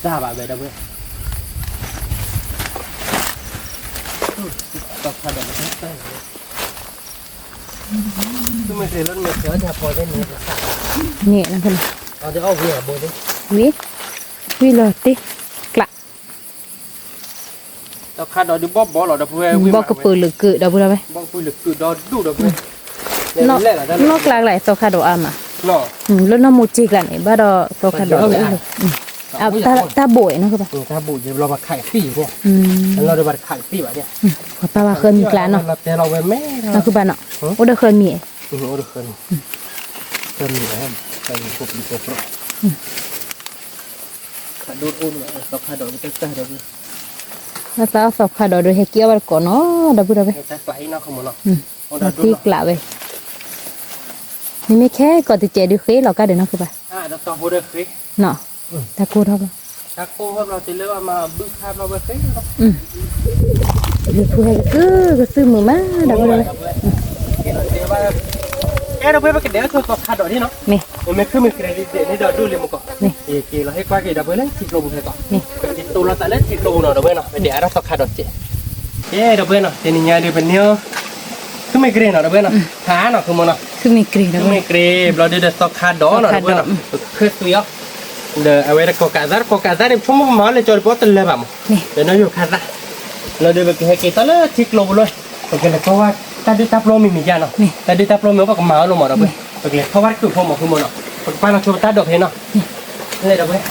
ได้บ่าไปได้เว้ยต้องขัดดอกได้คือไม่เกลียดรถไม่เกลียดจะพอได้เนี่ย นี่นะเพื่อน เราจะเอาเวียบนดิ วิเราติ๊กละ เราขัดดอกดูบ่หรอเดี๋ยวเพื่อน บอกกระปือหรือกือเดาบุระไหม บ้องปุยหรือคือดอดูดอกเว้ย นอกกลางไหลโซคาโดอามา เนาะ แล้วน้ำมูจิกละนี่บ้าดอโซคาโดเอาตาบ่อยนะคือปะ ถ้าบุญเรามาขายปีเนี่ยเราจะมาขายปีวะเนี่ย ขอป้าว่าเคยมีกลานเนาะ แต่เราไปแม่ นั่นคือบ้านเนาะโอ้เดเคยมี โอ้โหเดือดเกินมีแล้วไปครบดีครบแล้วขาดโดนอุ่นเลยเราขาดดอกมันจะใส่ดอกเลย แล้วตาโซคาโดโดยเฮกี้ว่าก่อนเนาะเดาบุระไหม แต่ไกลเนาะขโมยเนาะ เราติ๊กละเว้ยนี่ไม่แค่ก่อนติเจดูเคเราก็เดี๋ยวนะคือปะ เราต้องพูดเลย เนาะตะกูเท่าปะ ถ้าโค้งเราจะเลือกมาบึ้งคาบเราไปเคยเนาะ หรือผู้ให้ก็ซื้อมือมาเดาบุระไหม เราไปไปกันเดี๋ยวเราขาดดอกนี่เนาะ นี่ มันคือมีเครดิตนี่ดอกดูเลยมั้งก่อนกี่เราให้กว่ากี่ดอกไปเลยที่ลงให้ก่อน นี่ ติดตัวเราแต่เล่นติดตัวเนาะเดี๋ยวเนาะเดี๋ยวเราต้องขาดดอกเจ๊เดี๋ยวเนาะเจนี่ยาเดี๋ยวเป็นเนี้ยคือไม่เกรงเนาะเดี๋ยวเนาะหาเนาะคือมันเนาะ คือมีกรีด คือไม่เกรงเราเดี๋ยวต้องขาดดอกเนาะเดี๋ยวเนาะคือตัวเดี๋ยวเอาไว้โคกาซาร์เนี่ยชั่วโมงมาเลยจอดพอตื่นเลยแบบเดี๋ยวเราอยู่ขาดละเราเดี๋ยวไปให้กี่ตัวเลยทิกลงเลยโอเคเลยเพราะว่าตาดิทับลมมีจานเนาะตาดิทับลมมันก็มาลงหมดแล้วเว้ยโอเคเพราะว่าคือพอหมดคือมันเนาะไปเราชมตาดอกเห็นเนาะเลยเดี๋ยวเว้ย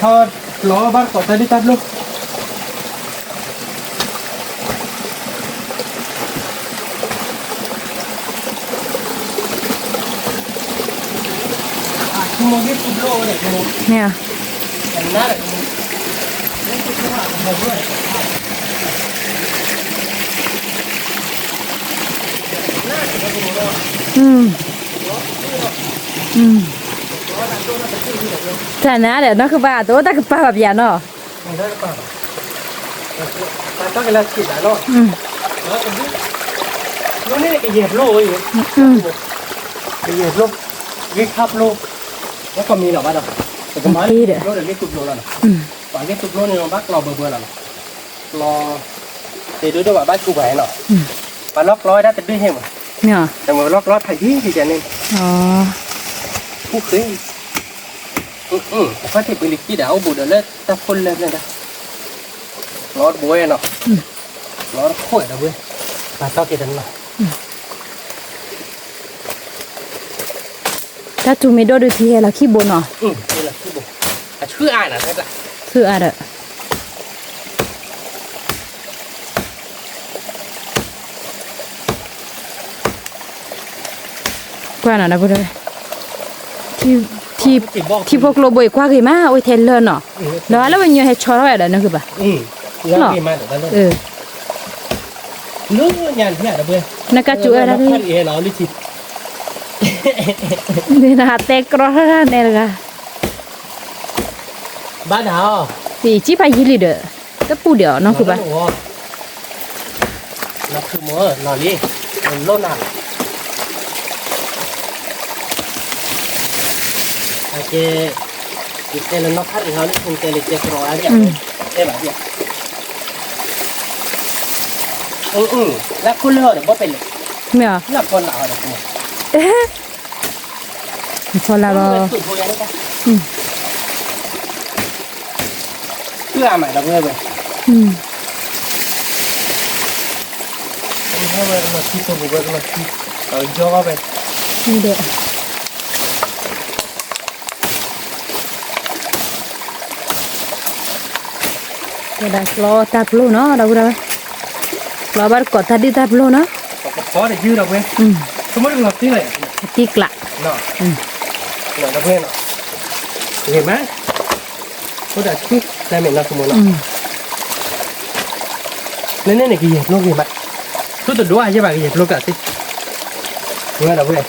ทอดล้อบ้านก่อนตาดิทับลมชั่วโมงที่สุดโลกเนี่ยชั่วโมง เนี่ย แต่หน้าเลยนี่คือชั่วโมงของผมด้วย แต่นะเดี๋ยวนั่นคือบ้าตัวแต่คือป้าแบบยาเนาะ ไม่ได้ป่ะต้องเวลาฉีดแล้วเนาะแล้วก็นี่ก็เหยียบโลอยู่เหยียบโลวิ่งขับโลแล้วก็มีหรอบ้านเราแต่ก็มาโลเดี๋ยวนี้ตุบโลแล้วนะตอนนี้ตุบโลเนี่ยเราบักเราเบื่อแล้วรอเดี๋ยวดูว่าบ้านกูไหวเนาะมาล็อกร้อยได้แต่ด้วยเหี้ยมั้ง เนี่ย แต่มาล็อกร้อยไผ่ที่จะเนี่ย อ๋อ ผู้เคยเขาที่เป็นลิขิตเอาบุตรเลยแต่คนเลยนะรถบุ้ยเนาะรถข่อยนะเว้ยมาต่อกี่เดือนเนาะ ถ้าจูไม่โดดูทีเราขี้บนเนาะ นี่แหละที่บุชื่ออ่านนะใช่ไหม คืออะไรกว่าน่ะบุระที่พวกโลบอยกว่าคือมาโอ้ยเทเลอร์เนาะแล้วมันยังให้ชออะไรนั่นคือปะ แล้วมีมาเดี๋ยวนั้นเรื่องงานที่ไหนนะเว้ย นักการจูอะไรนี่ พันเอเราลิขิต นี่นะเตะกรอดเนี่ยละ บ้านเรา สิจีพายิลิเด้อตะปูเดียวน้องคือปะ นับคือมือนอรี่โลนันโอเคอีกเรื่องนับพันเขาเนี่ยคุณเจริญเจริญอะไรอย่างเอ๊ะแบบเนี้ยแล้วคุณเลือกเดี๋ยวว่าเป็นเลย เมีย แล้วคนหนาวเดี๋ยวคุณ พอละบ่ สุดโบราณนี่ปะ cưa mà đọc nghe vậy อืม không phải là khi tôi vừa là khi ở do vậy นี่เด้อจะได้คลอตาพลูเนาะดาวเราคลอบาร์กอดทัดดีตาพลูเนาะ có để dư đọc nghe อืม không mất ngọc tí này ติกละ nọ อืม nọ đọc nghe nọ nghe má có đã chút đây mình làm không muốn nọ อืม nên này cái gì luôn gì bạn tôi tự đua ai chứ bạn cái gì luôn cả tí nghe đọc nghe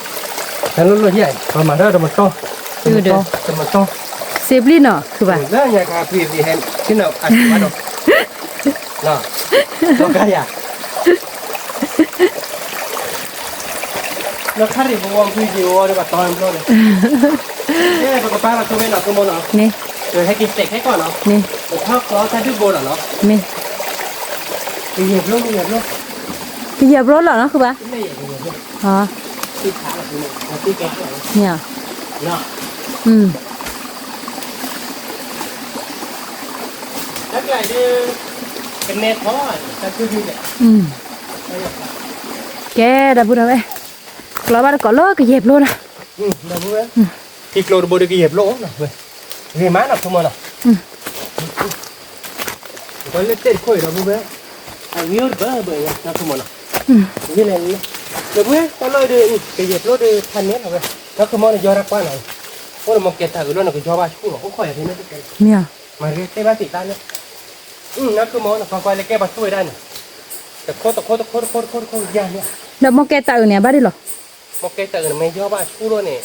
nó luôn luôn như vậy còn mà đó là một to một to เซฟลี่เนาะคือว่า rất nhà cà phê gì hèn cái nào ăn bắt đầu nọ nó cái à nó khác thì vô ông phi gì vô để bà to em luôn này cái này bà là tôi bên nào tôi mua nào นี่ rồi hay kịp tệch hết còn nào นี่ rồi thóc nó thay đứt vô là nó นี่ cái gì luôn ไปเหยียบรถเหรอเนาะคือว่า cái này cái gì อ๋อ ที่ขาแบบนี้ที่แกะอะไร เนี่ย เนาะ อืม แล้วก็ดื้อเป็นเน็ตเพราะจะคือดีเนี่ย อืมแกดาบุดาเว้ยคลอบาร์กอดเลิกก็เหยียบรถนะ เราพูดว่าที่โกลด์บอดี้ก็เหยียบโลกนะเว้ยเรียนมาหนักทั้งหมดอ่ะก็เล่นเต้นคุยเราพูดว่าอันนี้เบอร์เบอร์เนี่ยทั้งหมดอ่ะนี่แหละนี่เดี๋ยวเว้ยตอนเราเดินก็เหยียบรถเดินทันเนี้ยเว้ยแล้วคือมันย้อนรักว่าไหนเพราะเรามองเกตตาคือรถเราคือชอบว่าชู้หรอเขาคอยอะไรไม่ได้กัน เนี่ย มาเรียกเต้บ้านติดตาเนี่ยนั่นคือมันฟังไฟเลยแกมาช่วยได้เนี่ยแต่โคตรยากเนี่ย เดี๋ยวมองแกตาเนี่ยบ้าดิหรอ มองเกตแต่ไม่ชอบว่าชู้รถเนี่ย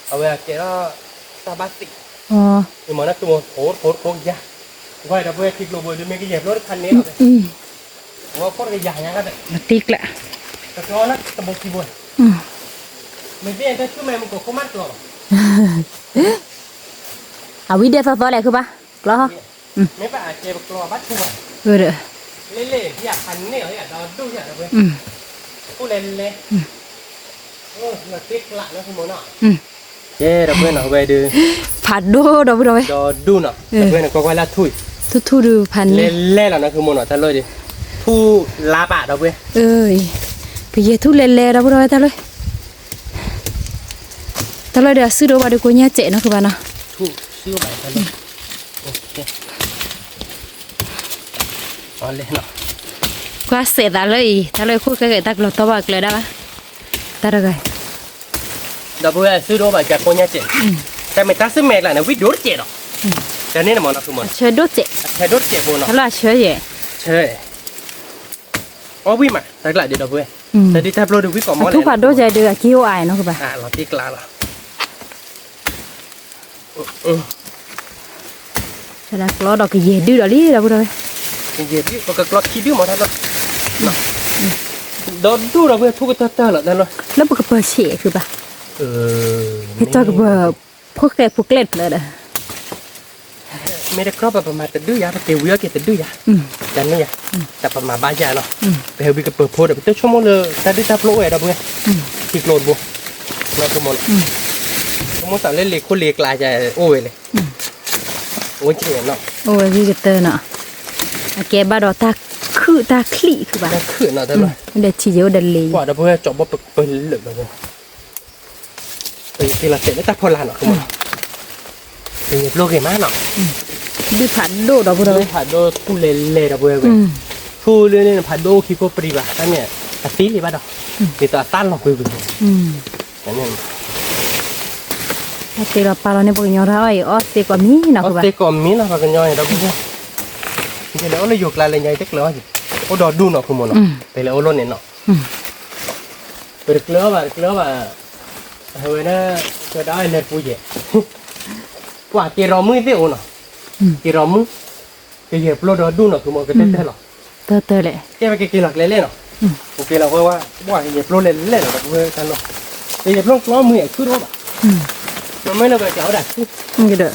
เอาเวลาแกก็ตาบ้านติด อ๋อ thì mà nó cứ một khổ dạ quay là về thịt lùi bồi mấy cái dẹp nó khăn nếp rồi อืม nó có cái dài nhá cái này ติกละ cái nó nó tầm một kỳ buồn อืม mình biết cái chú mày mình cũng không mắt rồi เอาวิเดียซอๆแหละคือปะกล้อ mấy bạn chơi bạc lò bắt chú mày เออเด้อ lên dạ khăn nếp ở đó đu dạ rồi อืม cô lên là tiếc lại nó không muốn nọ อืม yeah đặc biệt là về đưa ผัดโดดาบุดาเว้ย cho đu nọ đặc biệt là có quay là thui ทุๆดูพันนี่ lên là nó cứ muốn nọ ta lôi đi thu lá bạ đặc biệt เอ้ยไปเหยียบทุเล่ๆดาบุดาเว้ยตาเลยตาเลยเดี๋ยวซื้อโดบาดูกูเนี่ยเจ๋เนาะคือปะเนาะ thu siêu bảy ta lôi ok on lên nọ กว่าเสร็จตาเลยคู่เคยตักหลอดตะบักเลยได้ปะตาเลย đặc biệt là sư đô bài kẹp cô nha chị tại mình ta sư mẹ lại là vít đốt chị đó cho nên là món nào cũng món เชิญดูเจ๋ thay đốt chị vô nó ถ้าเราเชื่อเย่ chơi ô vít mà tại lại để đặc biệt อืม tại đi tablo được vít có món ทุกผัดโดใจเดือคิวอายเนาะคือปะ à là tiếc lá rồi ฉะนั้นเราดอกก็เหยียดดื้อดอกลี่ดาบุดาเว้ย cái gì biết có cái lót chi biết mà thay rồi đó đu đặc biệt thu cái tơ là thay rồi แล้วมันก็เปิดเฉะคือปะ เฮ็ดจ้อยก็เบิดพวกเล็ดเลยเด้อ ไม่ได้ครอบประมาณแต่ดื้อยาแต่เกี่ยวเยอะเกี่ยวแต่ดื้อยา อืม จันนี่ยาแต่ประมาณบ้ายาเนาะ อืม ไปเฮบิกับเปิดโพดแต่ตัวชั่วโมงเลยแต่ได้ทับโลเอ๋ดับเว้ย อืม ที่โกรธบุเราชั่วโมงชั่วโมงสั่งเล่นเล็กคนเล็กลายใจโอ้ยเลยโอ้ยเฉียนเนาะ โอ้ยพี่ก็เตอร์เนาะอะแกบาดอตาตาคลี่คือปะ นั่นคือเนาะแต่ละ มันได้ทีเดียวเดินเลย กว่าดับเว้ยจบบ่เปิดเหลือเลยทีละเสร็จแล้วตัดพอลานเนาะคุณมันเป็นโลเกมากเนาะ ดื้อผัดโดดอกบุดาเว้ย ผ่านโดทุเล่เล่ดับเว้ย อืม ทุเล่ผ่านโดคิโกปรีบะตั้งเนี่ยตัดตีเลยบ้าดอกติดต่อต้านหลอกคุยกัน อืม นั่นเนี่ย ถ้าเตเราปลาเราเนี่ยบ่ยอมร้อยออสเตกว่ามีเนาะ เอา คือปะ เตะก่อนมีนะพากันย่อยดับเว้ยเดี๋ยวเราอยู่กลางเลยใหญ่เด็กเลยโอ้ดอดูเนาะคุณมันเนาะแต่แล้วโอ้ล้นเนี่ยเนาะ อืม เปิดเกลือว่าเฮ้ยนะจะได้เน็ตปุยเย่กว่าเกี่ยวมือเสียวเนาะเกี่ยวมือเกี่ยวโปรดดูเนาะคือมันก็เต้นหรอ เตอร์แหละ เกี่ยวไปเกี่ยวหลักเล่นเนาะโอเคเราว่าเกี่ยวโปรเล่นเนาะเพื่อกันเนาะเกี่ยวโปรล้อมือคือรู้ป่ะ อืม มันไม่เราไปเจ้าดักคือ มันก็เด้อ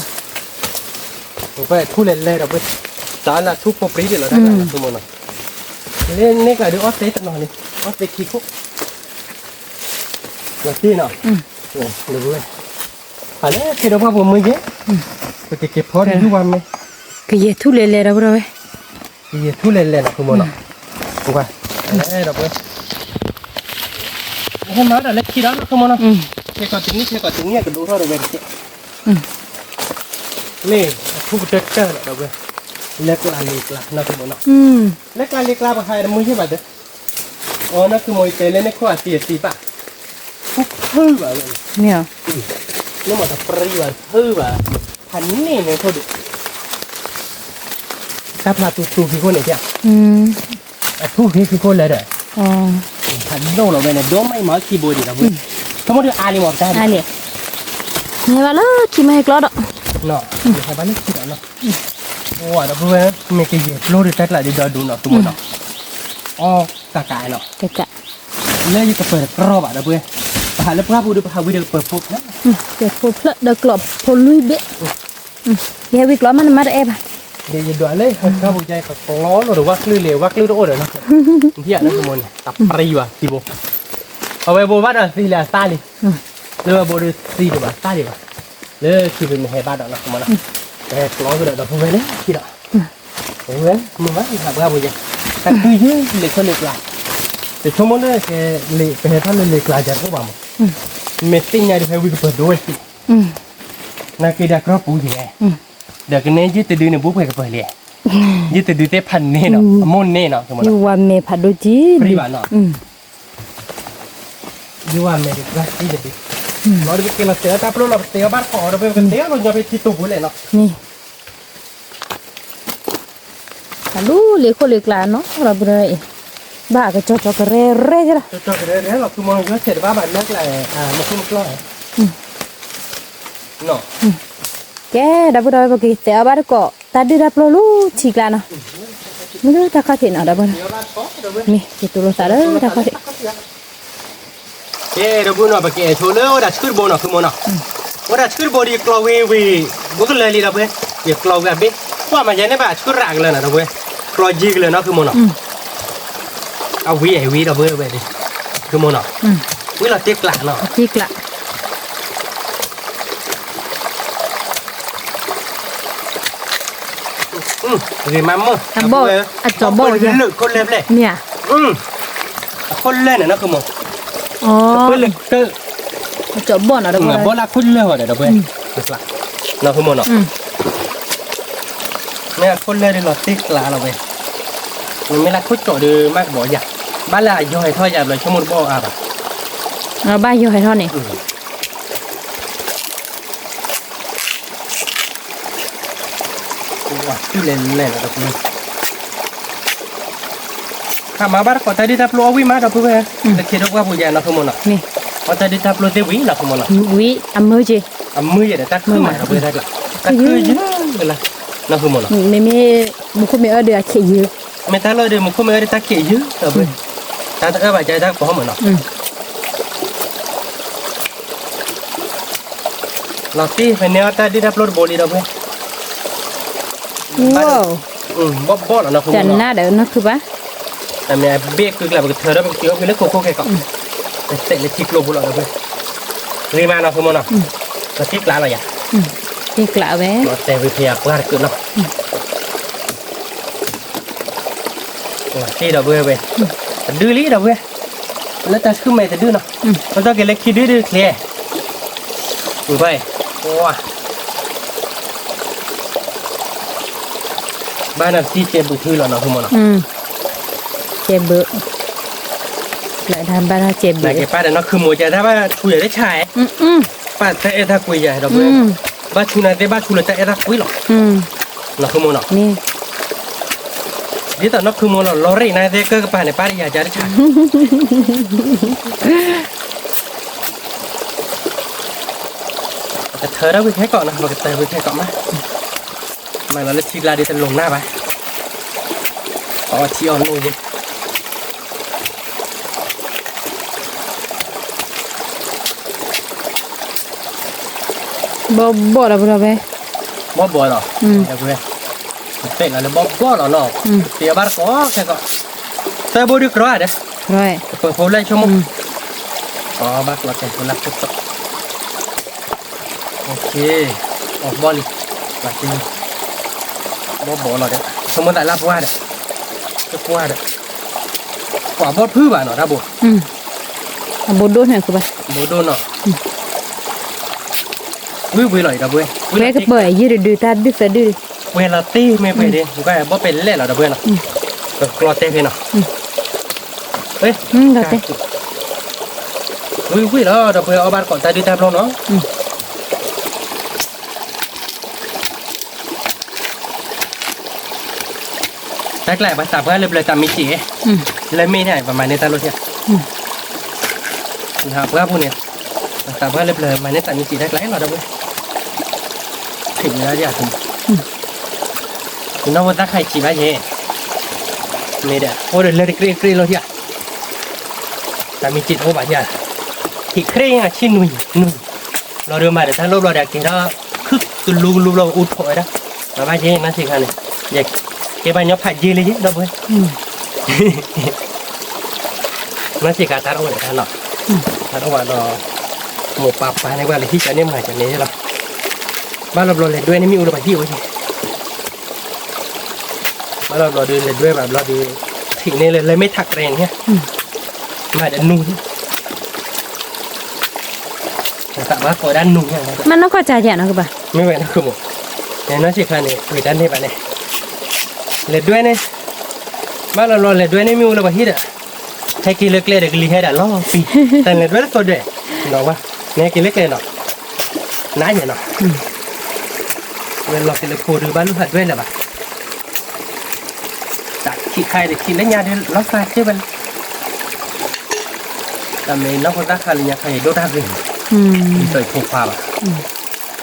ผมไปทุเล่นเราไปจานละทุกปรีเดี๋ยวเราได้กันคือมันเนาะเล่นนี่ก็ดูออสเตรเลียหน่อยนี่ออสเตรเลียคิคุแบบที่เนาะดูด้วยอะไรที่เราพาผมมือเยอะไปเก็บพอได้ทุกวันไหม cái gì thu lệ lệ đâu rồi gì thu lên lên là không muốn nào không phải đấy đâu bữa hôm đó là lấy khi đó nó không muốn nào thế còn tính nhẹ cái đủ thôi rồi về chị nè thu chết chết là đâu bữa lấy là nó không muốn nào lấy là bằng hai là mới chứ vậy đấy nó cứ mồi tê lên nó khoa tì bạc hút hư vào nè nếu mà tập pri vào hư vào thành này thôi được cáp là tu cái con này chứ thu cái con này đấy thành đâu là về này đố mấy món keyboard gì đâu vậy không có được ai một cái ai liền nghe vào đó chỉ mấy cái đó nọ phải bán cái đó nọ wow đó vừa mấy cái gì lô được tách lại đi đỡ đủ nọ tụi mình nọ cái nọ cái lấy cái ปิดกรอบอ่ะđó vừaหาแล้วพระพูดดูหาวิดีโอเปิดปุ๊บนะ cái phô phật được lọp phô lui bệ nghe việc đó mà đã em à เดี๋ยวเลยข้าวบุญใจกับล้อหรือว่าคลื่นเหลวว่าคลื่นโอ้เดี๋ยวนะที่อ่ะนั่นคือมันตับปรีว่ะทีโบเอาไปโบวัดอ่ะสีเหลืองตาดิหรือว่าโบดูสีดีกว่าตาดีกว่าหรือคือเป็นแห่บ้านดอกนะคือมันนะแต่ล้อคือเดี๋ยวพูดไปเลยที่เดียวโอ้ยมึงว่าทำข้าวบุญใจแต่คือยืดเหล็กคนเหล็กลายแต่ชั่วโมงนั้นแค่เหล็กเป็นท่านเหล็กลายจะรู้ป่ะมั้งเมตติ้งเนี่ยเดี๋ยววิ่งเปิดด้วยสินั่นคือเด็กครอบครัวที่ไงเดี๋ยวกันเนี่ยยืดตัวดูเนี่ยบุ๊กไปกับเปิดเลยยืดตัวดูเตะพันเนี่ยเนาะมุ่นเนี่ยเนาะสมมติ อยู่ว่าเมพัดดูจี ปริมาณเนาะยูว่าเมดิกาที่เด็ดเราได้กินแล้วเสียแต่พอเราเสียบ้านขอเราไปกันเสียเราจะไปที่ตู้บุหรี่เนาะ นี่ฮัลโหลเลี้ยคนเลี้ยกลาเนาะเราไปเลยบ้าก็จอจอกระเร่เร่จ้ะ จอดเลยเราคือมองก็เสร็จว่าบ้านนักเลยมาขึ้นกล้อยเนาะ แกดับไปเลยบอกเสียบ้านก็ตัดดีดับลูชีกลาเนาะไม่รู้ตาข้าเห็นเอาดับไปนี่จิตตุลสารเลยตาข้าเห็น เย้เราบุญเนาะไปเกี่ยชัวร์เลยว่าดัชขึ้นบนเนาะคือมองเนาะว่าดัชขึ้นบนดีกลอวีบุกเลยลีเราไปอย่ากลอแบบนี้ว่ามันยังไม่แบบขึ้นรักเลยนะเราไปกลอจีกเลยเนาะคือมองเนาะเอาวีเราไปดิคือมองเนาะวิเราเต็กหลังเนาะ ชีกลา người mắm mơ lực con lên này เนี่ย con lên này nó không một อ๋อ con lên cơ จบบ่อนเอาดับไป bó là con lên rồi để đâu quên nó không một nó nè con lên đây là tiếc lá rồi mình mới là cốt chỗ đưa mắc bỏ giặt bán là do hay thôi giặt rồi cho một bò à bà เราบ้าอยู่ให้เท่านี้ cứ lên là đâu quên mà bắt có tay đi tập lúa quý má đâu quên để khi đó qua buổi giờ nó không một nó นี่ có tay đi tập lúa tiêu quý là không một nó วิอำมือจี mưa vậy để tắt khơi mà đâu quên đây là tắt khơi chứ là nó không một nó ไม่บุคคลไม่เดือดเขียยื้อ mày ta lời được một không mày ta kể chứ ở bên ta ta bài trái ta có mà nó lọt đi phải neo ta đi upload bộ đi đâu bên ว้าว bóp bóp là nó không จันหน้าเดี๋ยวนักคือปะ แต่แม่เบี้ยคือแบบเธอแล้วมันเกี่ยวกับเรื่องโคโค่แค่ก่อนแต่เสร็จเลยทิกโลบุหรี่เราbênรีมาnó không mà nó nóทิกlá rồi à ชีกลาแว้ nóแต่về phía qua được nóที่เราเบื่อไปดื้อลี้เราเบื่อแล้วแต่คือแม่จะดื้อเนาะเราต้องเกล็ดขี้ดื้อเคลียร์ไปว้าบ้านนั้นที่เจ็บบุตรเราเนาะคุณมอเนาะ เจ็บเบื่อlạiทำบ้านเจ็บ ไหน เบื่อ แกป้าเดี๋ยวเนาะคือหมูจะถ้าว่าชูอยากได้ชายป้าแต่เอถ้าคุยใหญ่เราเบื่อบ้านชูนายแต่บ้านชูเลยแต่เอถ้าคุยหรอกเนาะคือมอเนาะ นี่ นี่ตอนนั้นคือมอเนาะลอรี่นายแต่ก็ป้าเนี่ยป้าอยากจะได้ชายแต่เธอได้ไปแค่ก่อนนะบอกเธอไปแค่ก่อนมาเราเลยชีลาดีจะลงหน้าไปเอาที่อ่อนนู่นดิ บ่ละบ่ละไป บอบหรอเดี๋ยวเพื่อนเสร็จแล้วบอบหรอเนาะเสียบาร์ก็แค่ก็แต่บริกรอดเด้ ร้อย เปิดโฟล์เลยชั่วโมงอ๋อบาร์ก็แค่คนละปุ๊บโอเคออกบอลมาจริง บ่หรอกเด้สมมติแต่ละว่าเด้จะว่าเด้กว่าบดพื้นบ้านเนาะถ้าบ่ บดโดนเนี่ยคือไป บ่โดนเนาะวิหน่อยดับเว้ย แม่ก็เปิดยืดดูตาดึกซะดื้อ เวลาตีไม่ไปเด้ก็บ่เป็นเล่นหรอกดับเว้ยเนาะก็กรอเต้เนาะเฮ้ย ก็เต้ วิแล้วดับเว้ยเอาบ้านก่อนตาดีตาพร้อมเนาะแรกๆภาษาเพื่อนเลยตามมีจีเลยไม่ได้ประมาณนี้ตาลุเทียนะครับเพื่อนพวกเนี้ยภาษาเพื่อนเลยมาในตามมีจีแรกๆเราดับเว้ยถึงแล้วจ้ะคุณน้องว่าตาใครจีบ้าเย่ไม่ได้โอ้เดี๋ยวเลยกรีเราเทียตามมีจีโอ้บ้าเย่ที่เคร่งอ่ะชิ้นนุ่ยเราเดินมาเดี๋ยวท่านรบเราเดี๋ยวกินแล้วคึกตุลูเราอุดถอยนะมาบ้าเย่มาสิครับเนี่ยอยากเก็บใบยอผัดยีเลยยิ่งดับเว้ยมาสิการตัดเอาเลยท่านเนาะตัดเอาว่าเราหมูปลาในวันเลยที่จะเนี่ยมาจากนี้ใช่หรอบ้านเราเลยด้วยนี่มีอุดมที่ไว้บ้านเราเดินเลยด้วยแบบเราดูถึงนี่เลยไม่ถักแรงเนี่ยมาจะนุ่มสามารถกดด้านนุ่มอย่างไร มันต้องเข้าใจอย่างนะคือไป ไม่ไหวนะคือหมูเนี่ยน้อยสิค่ะเนี่ยคุยด้านนี้ไปเนี่ยเลยด้วยเนี่ยบ้านเราเลยด้วยนี่มีอุดมที่เด้อใช้กินเล็กๆเด็กลีให้ได้ล้อปีแต่เลยด้วยตัวเด็กเนาะว่าเนี่ยกินเล็กๆเนาะน้าเนี่ยเนาะเวลาเราเป็นโคหรือบ้านลูกหัดด้วยแหละบ้าตัดขี้ไข่เด็กกินแล้วยาเดี๋ยวเราใส่เชื่อมันแต่ไม่น้องคนรักใครเลยยาใครโดนรักเลยใส่ถูกความอ่ะ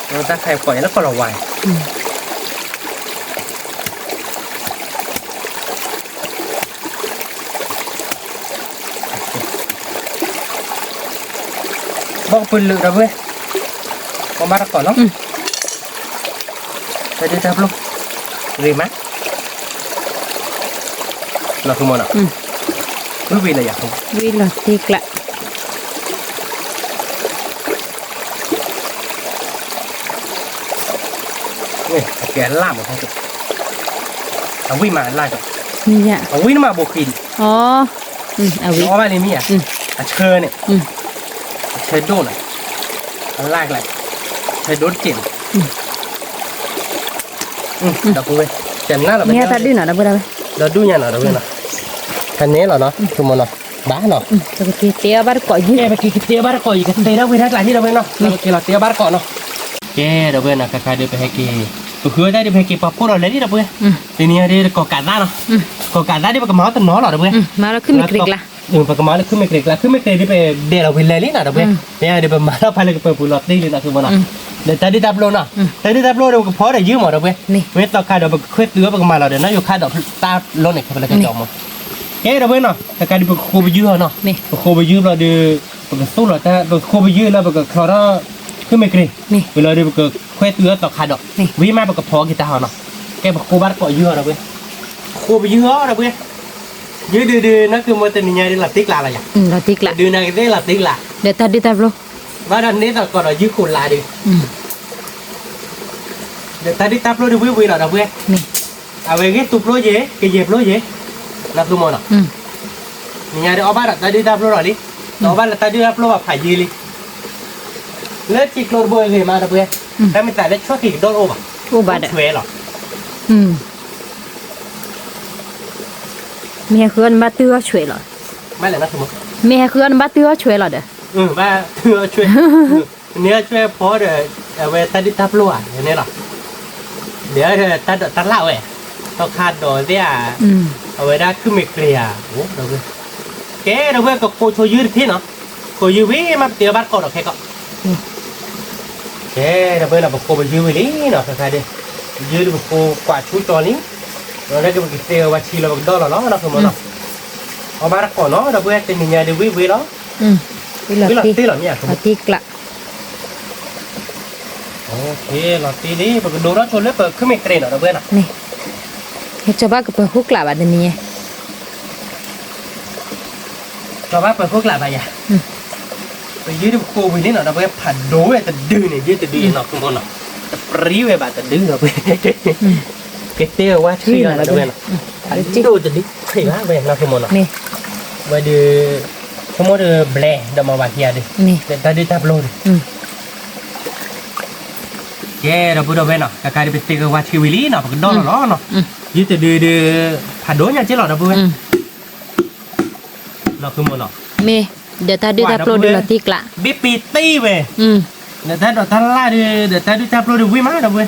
เรารักใครปล่อยแล้วก็ระวังบอกปืนลึกนะเว้ยเอามาก่อนเนาะไปดูจับลูกรีมั้ยเราคือมันอ่ะไม่วินเลยอยากรู้ วิลติกละ เนี่ยแกล่ามหมดทั้งตัวเอาวิ่งมาล่าจ้ะ นี่อ่ะ เอาวิ่งมาบุกกิน อ๋อเอาวิ เอาไปเลยมี่อ่ะเชิญเนี่ยเชิญโดนอ่ะลากเลยเชิญโดนเจ็บดับเว้ยเจ็บหน้าเรา เนี่ยตาดื้อหน่อยนะเพื่อน เราดูยังหน่อยเราเว้ยเนาะคันนี้เหรอเนาะทุกคนเนาะบ้าเนาะ จะไปเตี้ยบ้านก่อยยืด ไปกินเตี๋ยวบ้านก่อนอีกกันเดี๋ยวเราไปทักหลายที่เราเว้ยเนาะเรากินเราเตี๋ยวบ้านก่อนเนาะแกเราเว้ยนะใครๆเดินไปให้กินก็คือได้เดินไปให้กินปลาปูเราเลยที่เราเว้ยทีนี้เดี๋ยวก่อการได้เนาะก่อการได้ที่ปากกระม้าตัวน้อหรอเว้ย มาแล้วขึ้นมีกริกละ ปากกระม้าเลยขึ้นไม่เกรกละขึ้นไม่เกรกที่ไปเดี๋ยวเราไปเลยนี่นะเราเว้ยเนี่ยเดี๋ยวมาเราไปเลยไปปูหลอดตีเลยนะคือมันเนาะเดี๋ยวตาดีดับโลเนาะตาดีดับโลเดี๋ยวก็พอได้ยืมหมดเราเว้ยเว้ยต่อค่าเดี๋ยวเคลื่อนเรือปากกระม้าเราเดี๋ยวนะอยู่ค่าดอกตาโลเนี่ยเขาไปเลยกันจอมหมดแกเราเว้ยเนาะแต่การที่ไปโคไปยืมเนาะโคไปยืมเราเดี๋ยวปากกระสู้เราแต่โคไปยืมแล้วปากกระคลอร์ขึ้นไม่เกรกเวลาเดี๋ยวปากกระเคลื่อนเรือต่อค่าดอกวิ่งมาปากกระพอกีตาร์เนาะแกบอกโคบ้านก่อยืมเราเว้ยโคไปยืมเราเว้ยยืมดื้อๆนั่นคือมันเป็นยังไงหลับติ๊กลาอะไรอย่าง ลาติกละ ดื้อนั่นก็ได้หลับติ๊กลา เดี๋ยวตาดื้อตาโล ว่าดันนี้ต่อก่อนเรายืมคนลาดิเดี๋ยวตาดิตับโลดิวิ่งเราเว้ย นี่ เอาไว้กี่ตุบโลเย่กี่เย็บโลเย่นับดูมันเนาะนี่ไงเดี๋ยวเอาบ้านตาดิตับโลหน่อยดิเอาบ้านตาดิตับโลแบบผ่ายยีลิเลิกจิกโลเบอร์เลยมาเว้ยแต่ไม่แต่เล็กช่วยกี่โดนโอ้บ่ โอ้บาด เวหรอ แม่เพื่อนบ้าตื้อช่วยหรอ ไม่เลยนะสมมติ แม่เพื่อนบ้าตื้อช่วยหรอเด้อ ว่าเธอช่วยเนี่ยช่วยพอเดี๋ยวเอาไว้ตาดิตับโลอ่ะอย่างนี้หรอเดี๋ยวตาเล่าเว้ยต้องคาดโดนเนี่ยเอาไว้ได้ขึ้นไม่เกลียโอ้เราเว้ยแกเราเว้ยก็โคโชยืดที่เนาะโคยืดวิ่งมาเตี๋ยวบ้านก่อนหรอกแค่ก็แกเราเว้ยเราบอกโคไปยืดไปนี่เนาะใครๆดิยืดบอกโคกวาดชุดตอนนี้เราได้ก็บอกเตี๋ยวว่าชีเราบอกดอลลาร์เนาะเราคือมันเนาะเอาบ้านก่อนเนาะเราเว้ยเป็นยังไงเดี๋ยววิ่งเนาะ วิล วิ่งหลับ ติก ตีหรอเนี่ย ลาติกละ โอเคหลับตีนี่บอกดูแล้วชนแล้วเปิดขึ้นไม่เกลียเราเว้ยนะ นี่เฮ็ดจะบ้ากับเปิดฮุกละบาดนี้ เราว่าเปิดพวกหลับไปอ่ะไปยืดโควิดนี่เนาะเราไปผัดโดยแต่ดื้อเนี่ยยืดแต่ดื้อเนาะคุณพ่อเนาะแต่ปรี้เว้ยบาดแต่ดื้อเราไป cái tiêu quá Khi là là đâu đâu bên nào anh chỉ đồ chỉ thì lá về nó không muốn nào นี่ vậy thì không muốn được ble đâu mà bạn kia đi นี่ để ta đi tap luôn อืม cái đâu đâu bên nào cái cái đi tiêu quá chi lý nào cái đó là nó nào อืม như từ từ phản đối nha chứ lọ đâu อื bên ม nó không muốn nào มีเดี๋ยวตาดูตาโปรดูละติกละ biết pi ti về อืม để ta đọc ta la để ta đi tap luôn được vui má đâu bên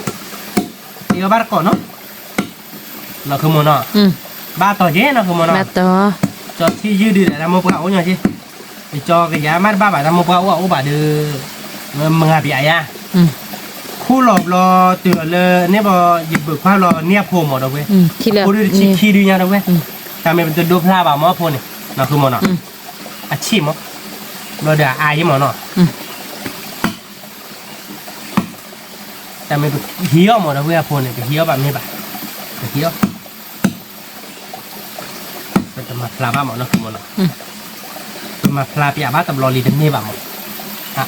thì có bắt cỏ nó không muốn nào อืม ba tỏi dế nó không muốn มา nào ต่อ cho thì dư đi để làm một gạo nha chứ để cho cái giá mát ba bà làm một gạo bà đưa mừng à bị ai à อืม khu lọp lo từ lơ nếp bò dịp bực khoa lo nếp hồ một đâu quên อืมที่เหลือ khu đi นี่ khi đi nhau đâu quên Ừ. ta mình từ đô pha vào mỏ phô này nó cứ một nó อืม à chim á lo để ai với mỏ nó อืม ta mình hiếu một đâu quên phô này cái hiếu bạn mấy bà cái hiếu cái tầm mặt là ba mỏ nó cứ một nó อืม mà pha bia bát tập lò lì đến nếp bảo mỏ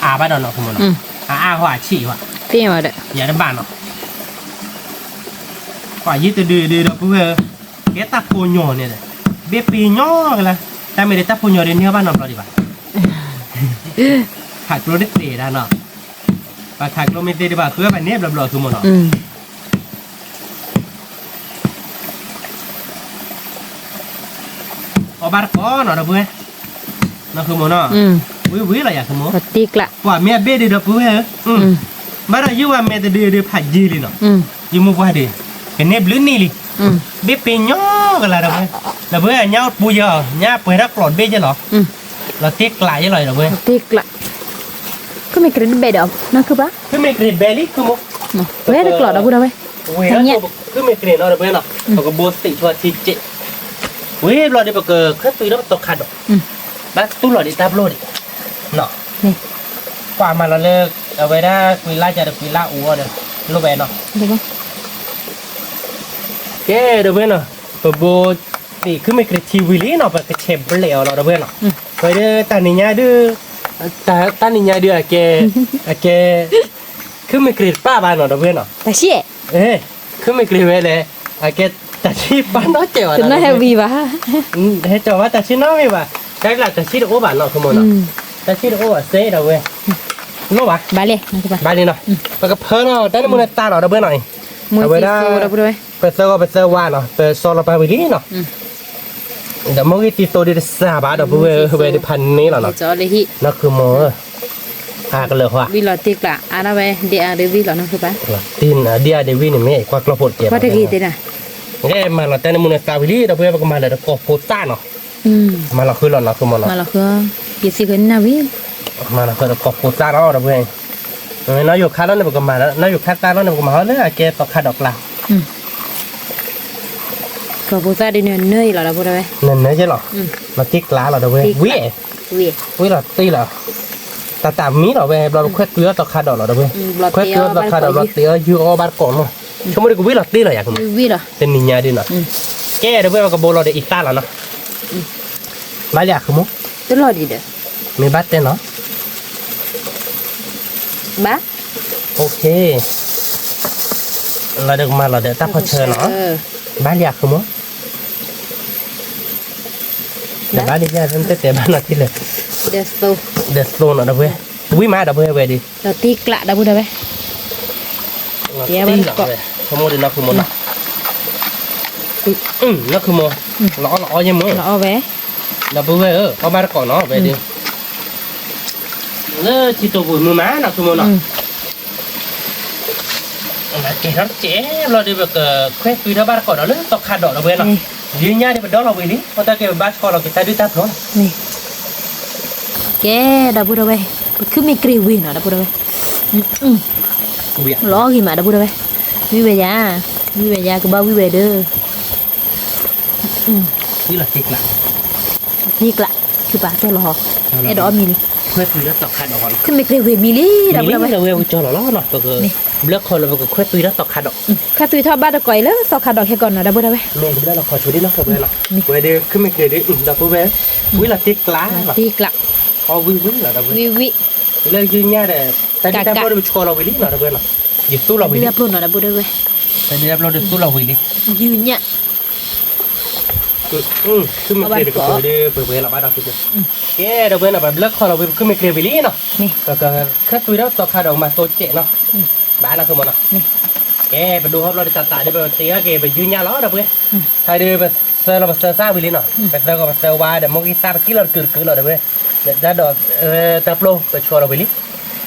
à bát đó nó không một nó อืม à hoa chỉ hoa พี่มาเด้อ nhà đến bàn nó quả như từ từ đó bây giờ cái tap phô nhỏ này này biết pi nhỏ là ta mới để tap phô nhỏ đến nhau ban năm rồi đi bạn khạc lô đứt để ra nó và khạc lô mình đi vào cứ bạn nếp lò cứ một nó อืม ở bar có nó đâu bây nó cứ một nó อืม quý là dạng cứ một ละติกละ quả mẹ biết đi được bây giờ อืม mà là như mẹ từ đưa phải gì đi nó อืม như một qua đi cái nếp lớn đi đi อืม biết pi nhỏ cái là đâu bây là bây giờ nhau bây giờ nhá bây giờ lọt bê chứ nó อืม là tiếc lại với lời đâu bây ละติกละก็มีกระดิ่งเบ็ดออกนั่นคือปะ cứ mình cái belly cứ một เนาะเว้ยได้กลอดเอาพูดเอาไว้ quê Thằng nó nhẹ. cứ mình cái nó đâu bây nó nó có bố tị cho thịt chị quê lo đi bờ cờ khất tùy nó tộc khăn đâu อืม bác tu lo đi tap lo đi nó นี่ quả mà nó lơ ở đây ra quỳ la chả được quỳ la ủa được lúc về nó เดี๋ยวก่อน cái đâu bây nó bố thì cứ mình cái TV lý nó phải cái chèm lẹo nó đâu bây nó vậy đó ta này nhà đưa ta này nhà đưa cái cứ mình cái ba ba nó đâu bây nó แต่เชี่ย ê cứ mình cái về này cái ta chỉ bán nó chèo ถึงน่าแฮปปี้วะ hết cho bắt ta chỉ nói với bà cái là ta chỉ được ô bản nó không muốn อื nó ม ta chỉ được ô bản xe đâu quê nó bà บาเลยนั่นคือปะ bà đi nó và cái phơ nó tới nó ta nó đâu bên này มวยซีซูเอาพูดเอาไว้ ไปเซอร์ไปเซอร์ว่าเนาะไปโซลาร์ไปวิลีเนาะเดี๋ยวมึงที่โตดีสาบาเดี๋ยวเวดิพันนี้เหรอ เดี๋ย เนาะ วจอเลยฮิ นั่นคือหมอกันเลยว่ะ วิลอติกละอาราเวเดียเดวิลอนั่นคือปะ ตีนเดียเดวินี่ไม่กว่ากระโปดเจ็บ ว่าตะกี้ติน่ะ เนี่ยมาเราแต่ในมุนซาวิลีเดี๋ยวก็มาเลยก็โคต้าเนาะ อืม มาเราคือหล่อนเราคือหมอเนาะ มาแล้วคือยี่สิบคนน่ะวิ มาเราคือก็โคต้าเนาะเดี๋ยวน้าอยู่คาแล้วเนี่ยก็มาแล้วน้าอยู่คาต้าแล้วเนี่ยก็มาแล้วแกต่อคาดอกลา อืมก็พูดซะได้เนื่อยๆหรอเราพูดเอาไว้ นั่นใช่หรอ อืม มาติ๊กลาเราเดี๋ยววิ วิ วิเราตีเหรอแต่ตามมีเหรอเว้ยเราแค่เกลือต่อคาดอกเหรอเดี๋ยว แค่เกลือต่อคาดอกเราเตี้ยยูโอบาร์ก่อนเนาะชั่วโมงนี้กูวิเราตีเหรออยากรู้ วิเหรอ เป็นนินยาดิเนาะแกเดี๋ยวเราก็โบเราเดี๋ยวอีกตาแล้วเนาะมาอยากคือมุก ตลอดดีเด้อ มีบัตรเต้นเนาะ บ้า โอเคเราเดี๋ยวมาเราเดี๋ยวตาพอเชิญเนาะบ้านอยากคือมุกเดี๋ยวบ้านนี้จะเต้นบ้านเราที่เลย เดสโต เดสโซนเนาะเดี๋ยวเว้ยวิมาเดี๋ยวเว้ยดิ เราติกละเราพูดเอาไว้ เดี๋ยวมันก็ ชั่วโมงนี้เนาะคือมุกเนาะเนาะคือมุกล้อยังมุก เราเอาไว้ เราไปเว้ยเอาบ้านก่อนเนาะไปดิที่ตัวบุญมือม้าเนาะคือมุกเนาะเจ๊ครับเจ๊เราได้แบบแค่ปีละบาทก่อนเราเลยตกขาดดอกเราเว้ยเนาะยืนยันที่เป็นดอกเราเว้ยนี่เพราะถ้าเกิดบ้านก่อนเราเก็บได้ด้วยตาพร้อม นี่แกเราพูดเอาไว้คือมีกรีวินเนาะเราพูดเอาไว้เวีย ล้อกี่มาเราพูดเอาไว้วิเวียก็บ้าวิเวเด้อ นี่แหละติ๊กละ นี่กละคือปะเจ้าหรอไอ้ดอกมีนี่ แค่ปีละตกขาดดอก คือมีกรีวินมีลี่เราพูดเอาไว้ เราเว้ยจอเราล้อเนาะก็คือเลือกคนเราก็แค่ปีละตกขาดดอก ข้าตุยทอดบ้านตะก่อยแล้วสอขาดอกแค่ก่อนเนาะเราพูดเอาไว้ เมย์ได้เราขอช่วยดิเนาะเว้ยเนาะเว้ยเดี๋ยวขึ้นไม่เคยดิเราไปเว้ยวิละติ๊กละ ตีกละ เอาวิละเราเว้ย วิ เลยยืนยันแต่ที่ทำเราไปชัวร์เราวิลิเนาะเราเว้ยเนาะยิ่งสู้เราวิ เรี ลิ ยบร้อยเนาะเราพูดเอาไว้ แต่เดี๋ยวเราดูสู้เราวิ่งดิ ยืนเนี่ย ขึ้นมาเกลียดกับเดี๋ยวเปิดเราบ้านเราขึ้นแกเราเป็นแบบเลิกคอเราขึ้นมาเกลียดไปลี่เนาะ นี่ แล้วก็แค่ตัวเราต่อขาดออกมาโซเจเนาะบ้านเราคือมันเนาะ นี่ แกไปดูครับเราจะตัดเดี๋ยวไปตีก็แกไปยืนยาล้อเราเพื่อใครเดี๋ยวไปเซอร์เราไปเซอร์ซ่าไปลี่เนาะไปเซอร์ก็ไปเซอร์ว่าเดี๋ยวมองกีตาร์ไปกี่เราเกิดเราเดี๋ยวเพื่อเดี๋ยวจะดอกตะโปรไปชัวร์เราไปลี่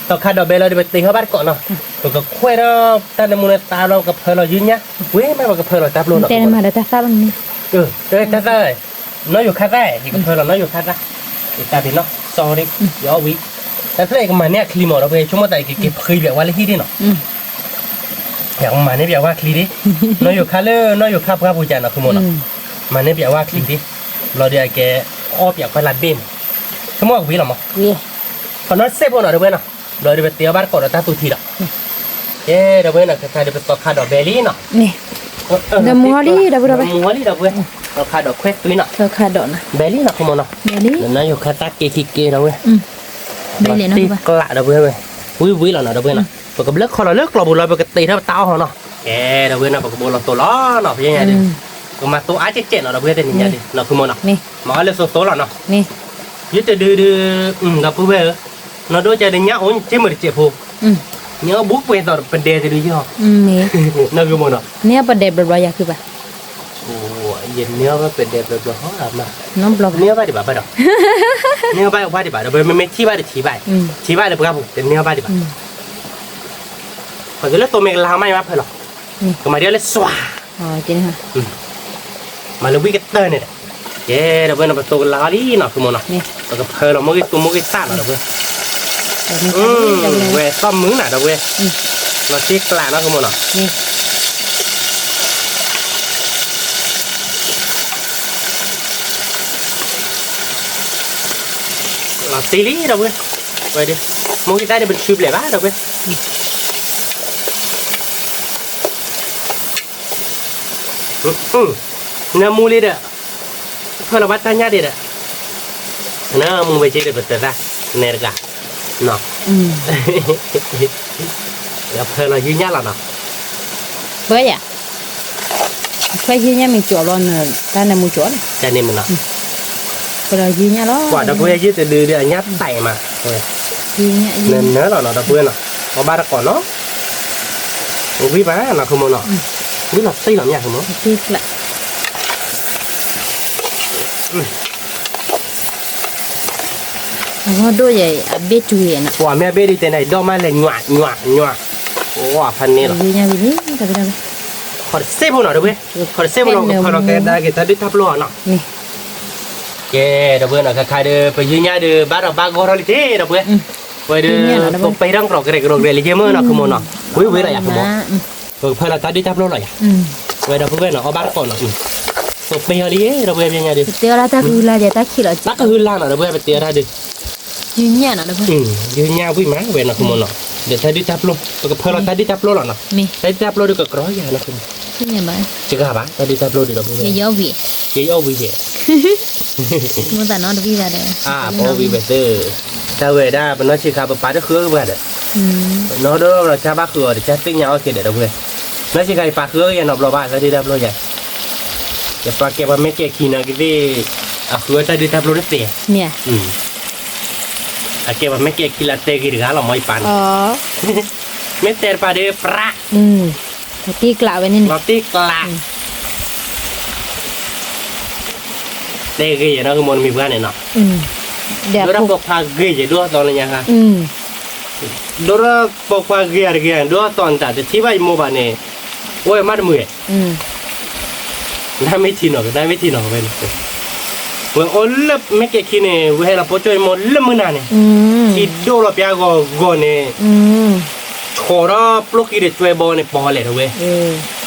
ต่อขาดอกเบลเราเดี๋ยวไปตีเขาบ้านก่อนเนาะตัวก็คุยเราตาในมือตาเรากับเพลเรายืนเนี่ยเว้ยไม่ว่ากับเพลเราตะโปรเนาะ แต่มาได้ตาซาบังนี่ ตาได้น้อยอยู่ข้างได้ที่กับเพลเราน้อยอยู่ข้างได้ตาดีเนาะซอรี่ยอวิแต่เพลงมันเนี่ยคลีมอเราไปชั่วโมงแต่เก็บเคยแบบว่าเลยที่ดิเนาะอย่างมันเนี่ยแบบว่าคลีดิน้อยอยู่ข้างเลยน้อยอยู่ข้างพระบูชาเนาะคือมันเนาะมันเนี่ยแบบว่าคลีดิเราเดี๋ยวแกอ้อเปียกไปลัดเบนชั่วโมงวิหรอมั้ง วี คนนั้นเซฟคนหน่อยเดี๋ยวเนาะเราเดี๋ยวไปเตี้ยบ้านก่อนเราตาตุทีละเดี๋ยวเนาะใครเดี๋ยวไปต่อขาดอกเบลลี่เนาะ นี่เดมัวลี่เดบเดบ มัวลี่เดี๋ยวต่อขาดอกเควสตัวเนาะ เธอขาดดอกนะ เบลลี่เนาะคือมันเนาะ เดี๋ยวนี้ นั่นอยู่ข้างตาเกย์เกย์เราเว้ย เบลเลยนะ ตี ป่ะ กละเดี๋ยวเว้ยวิเราเนาะเดี๋ยวเว้ยเนาะปกติเลิกคนเราเลิกเราบุเราปกติถ้าเต้าเขาเนาะเดี๋ยวเว้ยเนาะปกติเราตัวล้อเนาะยังไงดิก็มาตัวอาเจ๊เนาะเดี๋ยวเว้ยแต่นี่ดิเนาะคือมันเนาะ นี่ มาเลือกโซ่เราเนาะ นี่ ยึดจะดื้อเราพูดเว้ยเราดูจะได้เนี้ยโอ้ยเจ๊มือเจ็บหูเนี้ยบุ๊กเป็นต่อเป็นเดย์จะดูยี่ห้อ นี่ นั่นคือมันเนาะ เนี่ยประเด็นแบบอยากคือป่ะ โอ้ยเย็นเนี้ยว่าเป็นเดย์แบบห้องอาบมา น้องบล็อก เนี้ยบ้าดิบ้าไปเนาะเนี้ยบ้าดิบ้าเดี๋ยวไม่ที่บ้าดิที่บ้าที่บ้าเลยปุ๊บครับผมเป็นเนี้ยบ้าดิบ้าพอจะเลือกตัวเมกลาไม่มาเพื่อหรอกก็มาเดี๋ยวเลยสวา อ๋อจริงค่ะ มาเลยวิ่งกันเตอร์เนี่ยเดี๋ยวเพื่อนเอาตัวลาลีเนาะคือมันเนาะแล้วก็เพื่อนเราโมกิตัวโมกิซ่าเนาะเพื่อนเว้ยต้อมมือหน่ะเว้ยเราเช็คกลางเนาะคือมันเนาะ นี่ เราตีลีเว้ยไปดิโมกิได้เดี๋ยวเป็นชิบเลยบ้าเว้ยน้ำมูลีเด้อเพื่อนเราบัตรตาญาเด้อน้ามึงไปเจอเด็กเตอร์ได้เนรกาเนาะแล้วเพื่อนเรายืนยันแล้วเนาะ เบ้ยอ่ะเพื่อยืนยันมีจั่วร้อนเนอะแต่ในมือจั่วเนี่ย จะนี่มันเนาะ เพื่อยืนยันแล้ว กว่าเราเพื่อนยืดจะดื้อเดี๋ยวยัดใส่มา ยืนยัน เนื้อเนื้อเราเนาะเราเพื่อนเนาะเอาบ้านก่อนเนาะวิ่งมาเนาะคือมันเนาะวิ่งหลับตีหลับเนี่ยคือมัน ตีกละแล้วด้วยใหญ่เบ็ดจุยน่ะ ว่าแม่เบ้ดีแต่ไหนดอกไม้เลยหวดโอ้พันนี้หรอ ยืนยันวินี่แต่ไม่ได้ ขอเซฟหน่อยเด้อเว้ยขอเซฟเราพอเราแกได้ก็จะได้ทับล้อเนาะ นี่ เจ้เด้อเว้ยเนาะใครเด้อไปยืนยันเด้อบ้านเราบ้านก็เราเจ้เด้อเว้ยไปเด้อตกไปรังกรอกเกรเลยเจ้ามือเนาะคือมันเนาะวิ่งอะไรอย่างคือมันพอเราจะได้ทับล้อหน่อยไปเด้อเว้ยเนาะเอาบ้านก่อนเนาะตกไปอะไรเด้อเว้ยยังไงดิ เดี๋ยวเราจะคือเราจะตักขี้เรา ตักหื้อล่างเนาะเด้อเว้ยไปเตี้ยได้ดิ ยืนยันนะเพื่อน ยืนยาววิ่งมาเว้ยนะคุณมอนเนาะเดี๋ยวถ้าดิจับลงก็เพิ่มเราถ้าดิจับลงหรอเนาะ นี่ ถ้าดิจับลงดูก็กร้อยยานะคุณ ที่ไหนบ้าง จะกล้าบ้าถ้าดิจับลงดูเราเพื่อน เยอะๆวิ เกี่ยววิ่งเยอะ มึงแต่นอนวิได้ พอวิ่งไปเตอร์ถ้าเวด้าเป็นน้องชิคาปป้าจะเคลื่อนไปเด้อน้องเด้อเราชาบ้าเคลื่อนเดี๋ยวชาติ้งยาวเสร็จเด้อเพื่อนน้องชิคาปป้าเคลื่อนยันหนอบเราบ้านถ้าดิจับลงใหญ่จะปลาเก็บว่าไม่เกี่ยขี้นะกี่ที่เคลื่อนถ้าดิจับลงได้เสีย เนี่ย เก็บว่าไม่เกี่ยขี้ละเตะกี่เราไม่ปาน อ๋อ ไม่เตะปลาเด้อปลา ตีกล่าวไว้นี่ เราตีกลางเตะกี่อย่างนั้นคือมันมีเพื่อนเนาะ เดี๋ยว ดora pok pagi je dua tahun nya ha. Dora pok pagi harga dua tahun ta de tiba mo ba ne. Oi mar mu e. Na me tino ben. Wo ol me ke kine wo hela pocho mo le mu na ne. Ki do lo pya go ne. Chora ploki de twe bo ne po le we.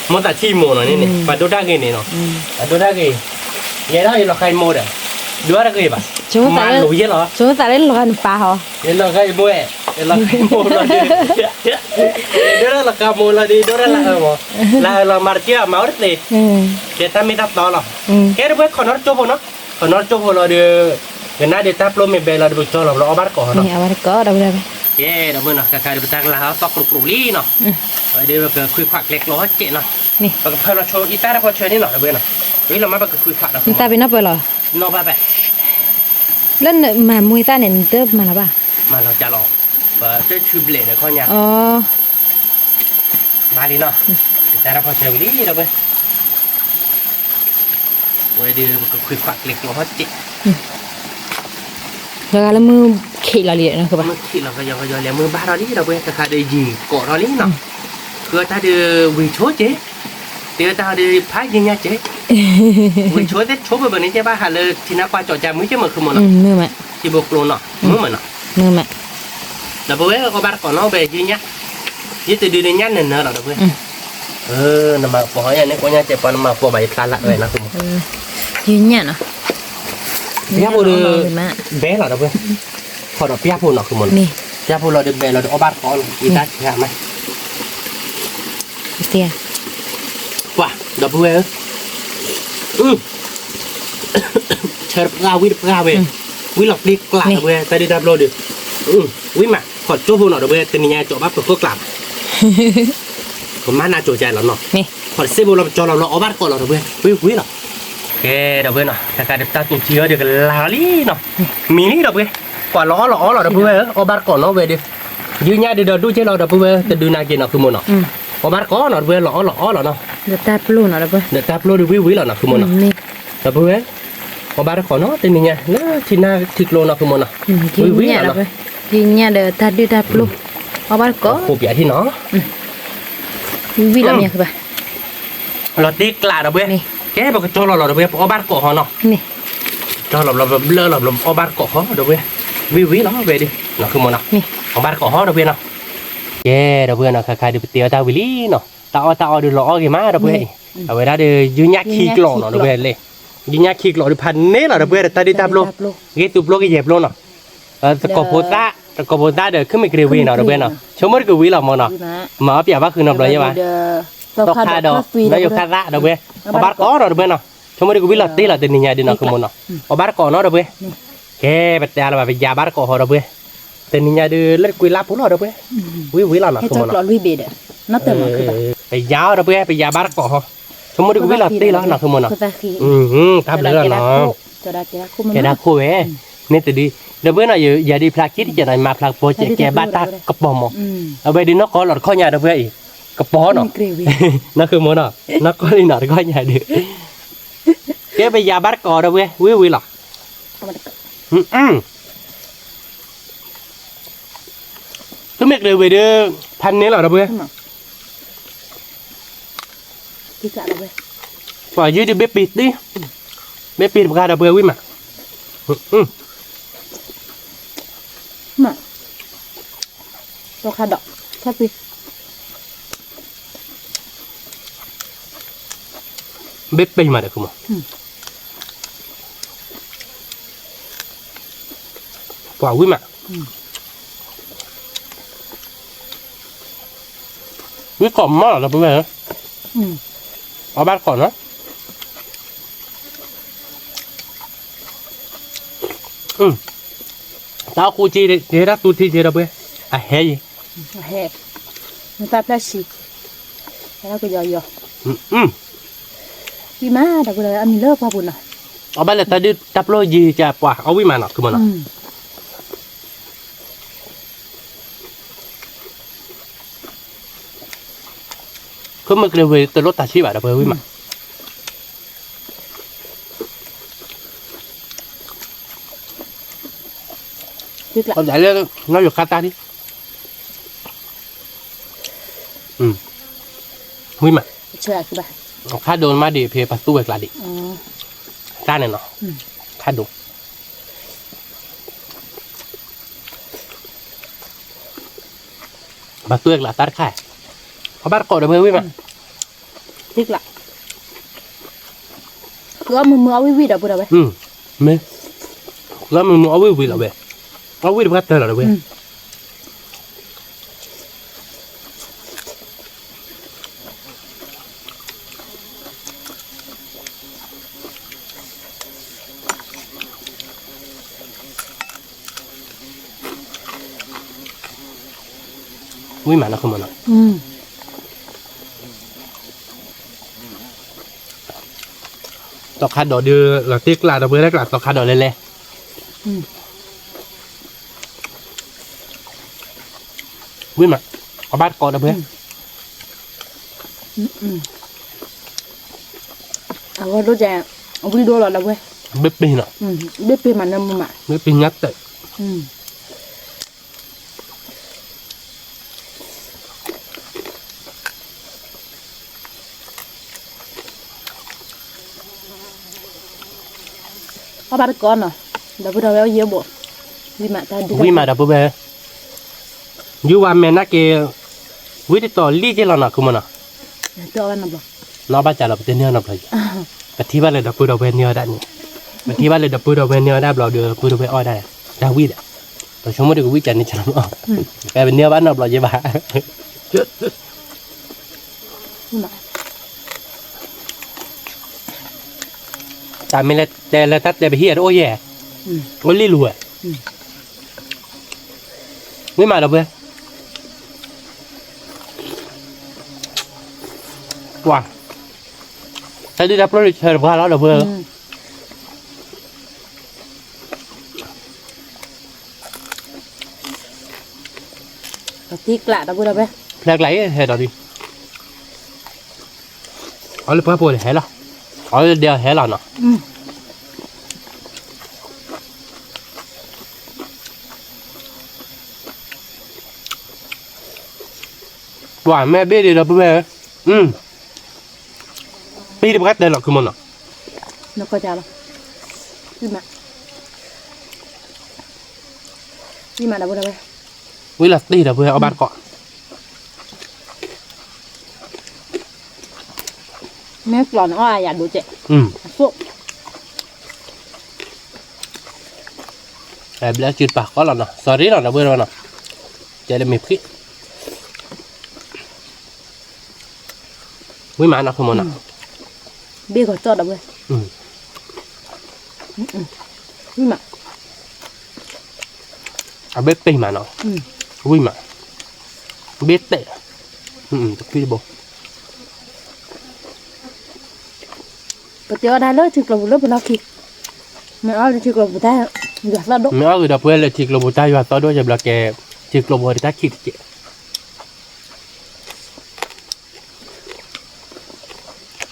Mo ta chi mo no ne ne. Pa do da ge ne no. Do da ge. Ye da ye lo kai mo da. Dua ra ge ba. Chúng ta lùi với nó chúng ta lên gần phá hả? Đây là cái mua đây là cái mua là đi đó là cái mua là đi đó là mà kia máu đất này để ta mới đắp đó là cái đó với con nó chốt vào là được cái này để tap luôn mình về là được cho là nó bắt cỏ nó Nè bắt có đâu đây cái đó mới là cái được tăng là tóc lục lục lý nó vậy đây là cái khuy khoạc lệch nó chết nó นี่ ปกติเราโชว์กีตาร์พอเชิญนี่หน่อยนะเพื่อนนะเฮ้ยเรามาปกติคุยขัดนะ นี่ตาเป็นนับไปเหรอ นอกแบบ แล้วเนี่ยมามวยตาเนี่ยเติบมาแล้วป่ะ มาเราจะลองเจะชื่อเบลดนะข้อนี้ อ๋อ มาดีเนาะกีตาร์พอเชิญดีนะเพื่อนโอ้ยดีปกติคุยขัดเล็กเราเขาจิต แล้วมือเขียละเอียดนะคือป่ะ มือที่เราก็ยังเลี้ยงมือบ้าเรานี่เราเพื่อนแต่ขาได้ยิงเกาะเรานี่เนาะคือถ้าเดือวิโชเจ๊เดี๋ยวตาเดือพายยิงเนี่ยเจ๊วิโชเจ๊โชว์แบบนี้เจ๊บ้าหาเลยที่นักว่าจอดจามือเจ๊เหมือนคือมัน มือมา ที่บกโลเนาะมือมันเนาะ มือมา แล้วเพื่อนก็บ้านก่อนเนาะไปยิงเนี่ยยี่ตัวดื้อเนี่ยเนอะเราเพื่อนน้ำมาพออย่างนี้ก็เนี่ยเจ๊ปอนมาพอใบตาละเลยนะคุณ ยืนเนี่ยเนาะ เปียพูดเบลเราเพื่อนพอเราเปียพูดเนาะคือมัน นี่ เปียพูดเราเดือเบลเราเดือบ้านก่อนอีตาใช่ไหม เตี้ย ว่าเราเพื่อนเชิญกาวิกาเววิหลอกดีกลาเว้ยแต่ดีดับโลดวิมาขอจูบหน่อยเว้ยแต่นี่ยจบบ้าเปิดกลับผมมาหน้าโจใจแล้วเนาะ นี่ ขอเซบุเราจอเราเอาบ้านก่อนเราเว้ยวิหรอโอเคเดี๋ยวเว้ยเนาะถ้าการเด็บตาตุ้งเชียวเดี๋ยวกันลาลี่เนาะมีนี่เดี๋ยวเว้ยกว่าล้อเราเดี๋ยวเว้ยเอาบ้านก่อนเนาะเว้ยเดี๋ยวยืนยันเดี๋ยวดูเจ้าเราเดี๋ยวเว้ยจะดูนากินเนาะคือมันเนาะเอาบ้านก่อนเนาะเว้ยล้อเนาะ เดี๋ยวตาปลุกเนาะแล้วป่ะ เดี๋ยวตาปลุกวิหรอเนาะคือมันเนาะ นี่ เดี๋ยวเว้ยเอาบ้านก่อนเนาะแต่นี่ไงน่าที่น่าทิกโลเนาะคือมันเนาะ ยืนเนี่ยแล้วป่ะยืนเนี่ยเดี๋ยวตาดูตาปลุกเอาบ้านก็ โคปีที่เนาะ วิแล้วเนี่ยคือป่ะ เราตีกลาดเว้ยแกบอกจอเราเว้ยเอาบ้านเกาะเขาเนาะ นี่ จอเราเลือเราเอาบ้านเกาะเขาเว้ยวิเนาะเว้ยดิเนาะคือมันเนาะ นี่ เอาบ้านเกาะเขาเว้ยเนาะแกเว้ยเนาะใครๆดูเตียวตาวิลี่เนาะตาเอาดูหล่อกี่มาเว้ยเอาไว้ได้เดี๋ยวยืนยักขี้กล่อเนาะเว้ยเลยยืนยักขี้กล่อดูพันเน่เนาะเว้ยตาดีตาบโลเกตุบโลกเย็บโลเนาะตะกบโพตาเดี๋ยวขึ้นไม่กรีวีเนาะเว้ยเนาะชมมันกรีวีหรอมันเนาะมาเปียว่าคือน้ำเลยใช่ไหมตกคาดอกนายกคาระเว้ยเอาบ้านก่อนเนาะเว้ยเนาะชมมันกรีวีหลับตีหลับตีนี่ไงดิเนาะคือมันเนาะเอาบ้านก่อนเนาะเว้ยแกไปแต่ละไปยาบ้านก่อนเว้ยแต่นี่ไงดิเล่นกุยลาปุ๊บเนาะเว้ยวิหรอเนาะคือมันเนาะ nó từ mà cứ ไปยาวเว้ยไปยาบ้านก่อนชมมันกรีวีหลับตีแล้วเนาะคือมันเนาะทับเลยเนาะแกได้คู่เว้ยนี่แต่ดีเดี๋ยวเว้ยเนาะอย่าดีพลาคิดจะได้มาพลาโปรเจกต์แกบ้านตากระป๋อมเอาไปดินกก็หลอดข้อใหญ่เว้ยกระป๋อเนาะนั่นคือมันเนาะนั่นก็นี่หนาก็ใหญ่ดิแกไปยาบ้านก่อนเว้ยวิหรอก็ไม่เคยไปเด้อพันนี้หรอเว้ย cái cả là vậy ปล่อยยืดดิเบ็ดปิดดิเบ็ดปิดประกาศเว้ยวิมา mà cho khai đỏ chắc đi เบ็ดไปมาเด้อคุณปล่อยวิมาวิกล่อมมากเหรอเว้ยเอาบ้านก่อนนะตาคูจีเดี๋ยวตูทีเจอเว้ยอ่ะเฮ้ย hè người ta phải xịt cái đó cái giờ khi má đặc biệt là ăn lớp hoa bùn à เอาบ้านเลยตาดิตับโลยีจะปล่อยเอาวิมาหน่ะคือมันคือมันเกลียวแต่รถตัดชีบอะเดี๋ยววิมา biết lại เอาใหญ่เลยน้อยอยู่คาตาดิวิมา chơi cái bài ข้าโดนมาดิเพย์ปัสตู้เอกลาดิตาเนี่ยเนาะข้าดูปัสตู้เอกลาตาค่ายเอาบ้านก่อนเดี๋ยววิมา biết lại cứ mưa quý vị đã vừa đâu vậy เมแล้วมันเอาวิเหรอเว้ยเอาวิพัดเตอร์เหรอเว้ยวิมานะคือมันอ่ะ ตอกขาดดอกเดือหลังติ๊กหลาดเพื่อได้กลัดตอกขาดดอกเลยแหละวิ่งมาเอาบ้านก่อนนะเพื่อน à có đôi chè video là đâu vậy เบ็ดปีน่ะ biết phim mà năm mà เบ็ดปีงัดแต่ có ba đứa con rồi đâu có đâu béo dưa bộ vì mà ta đi วิ่งมาดับเบิ้ลยูว่าแม่นักเกวิ่งต่อลีเจลน่ะคือมันน่ะ cho ăn nào น้องบ้านจ่าเราเป็นเนื้อหนับเลยกะทิบ้านเลยดับเบิ้ลเราเป็นเนื้อได้นี่กะทิบ้านเลยดับเบิ้ลเราเป็นเนื้อได้เราเดือดเบิ้ลเราไปอ้อยได้ดาวิดอ่ะเราชมว่าเด็กวิ่งจันนี่ฉันอ่ะแกเป็นเนื้อบ้านเราเราเยอะบ้า mà แต่ไม่เลยแต่ละทัดแต่ไปเฮียโอ้ยแย่โอ้ยรีรวยวิ่งมาดับเบิ้ลว้าถ้าได้รับรถเชิญพาเราดับเบิ้ล tiếc lạ đâu có đâu bé แปลกไหลเฮ้ยดอดีเอาเลยเพื่อพูดเฮ้ยล่ะเอาเลยเดียวเฮ้ยล่ะเนาะว่าแม่เบี้ยดีแล้วเพื่อนปีเดียวกันได้หรอคือมันเนาะ nó có chào đâu vì mà đâu có đâu bé วิลาตีเดี๋ยวเพื่อนเอาบ้านเกาะ mẹ còn nó ai à đủ chị สุก แต่เบลจืดปากก็หรอเนาะ sorry หรอเพื่อนเราเนาะจะได้ไม่พลิกวิมาเนาะคือมันเนาะ biết có cho đâu bé vì mà เอาเบ็ดตีมาเนาะวิมาเบ็ดเตะจะพี่บอก có cho đây lớp chụp lồng lớp bên đó kì mẹ nói chụp lồng ta gạt ra đốt ไม่เอาคือดับเบิ้ลเลยจิกลมบุตรอยู่ต่อด้วยจะเบลแกจิกลมบุตรตาขีดเจ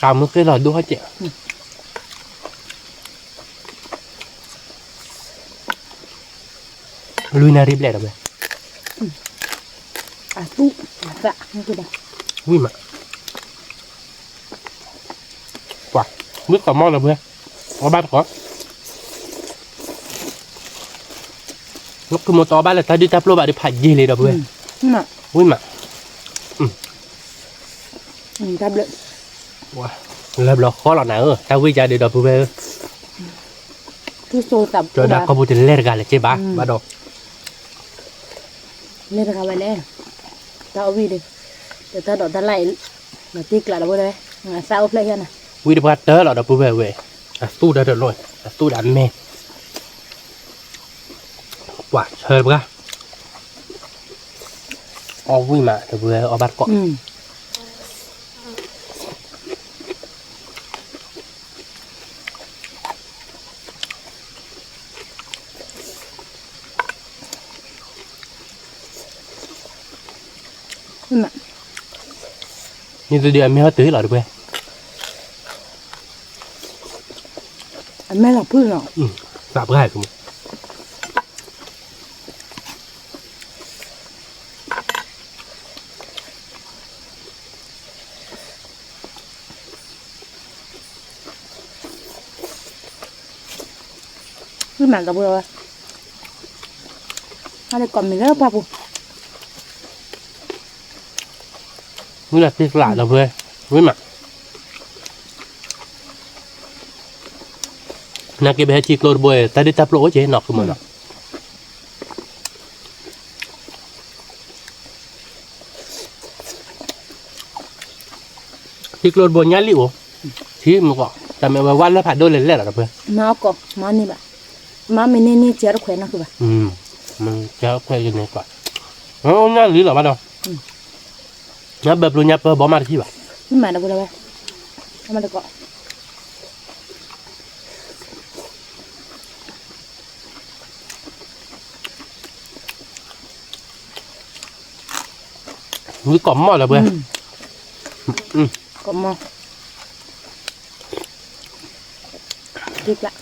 คำมันคือเราดูเขาเจลุยนาริบเลยดับเบิ้ล à tu à dạ như thế này วิ่งมาว้ามึกต่อมอเลยเพื่อนเอาบ้านก่อนลูกคือมอต่อบ้านเลยตาดีทับโลบะดีผัดยี่เลยดับเพื่อน mà วิ่งมา ta blệ ว้าเริ่มรอข้อหล่อหนาถ้าวิ่งจะเดี๋ยวดับเพื่อน cứ xô tập จอดาเขาพูดถึงเล่นกันเลยเจ๊บ้าบ้าดอก lên ra ngoài lên tao vi đi để tao đổ ta lại là tiếc lại đâu đây là sao play hơn này วิ่งพัดเตอร์หล่อดับเพื่อนเว้ยสู้ได้เดือดร้อนสู้ดันแม่ว้าเชิญปะเอาวิ่งมาดับเพื่อนเอาบ้านเกาะ mà นี่ตัวเดียวไม่เขาตื้อหรอดับเพื่อน anh mấy là phư rồi สาบง่ายกู cứ mà đâu rồi hai đứa còn mình rất ba phụ มึงหลับตีหลาดับเพื่อนวิ่งมานักเก็บให้จิกโลดบวยแต่ได้ทับโลเจ๊หนอกคือมันเนาะจิกโลดบวยยันลิวที่มันก็แต่ไม่ว่าวันแล้วผ่านโดนเล่นๆหรอเพื่อน nó có má này bà má mình nên đi chơi nó khỏe nó cứ bà มันจะค่อยกันในก่อนอ๋อน่าหรือหรอบ้านเราเนี่ยแบบรู้เนี่ยเปิดบอมาที่บ่ nhưng mà đâu rồi không mà được gọi มือกล่อมหม้อแล้วเพื่อน ก็มองดิกละ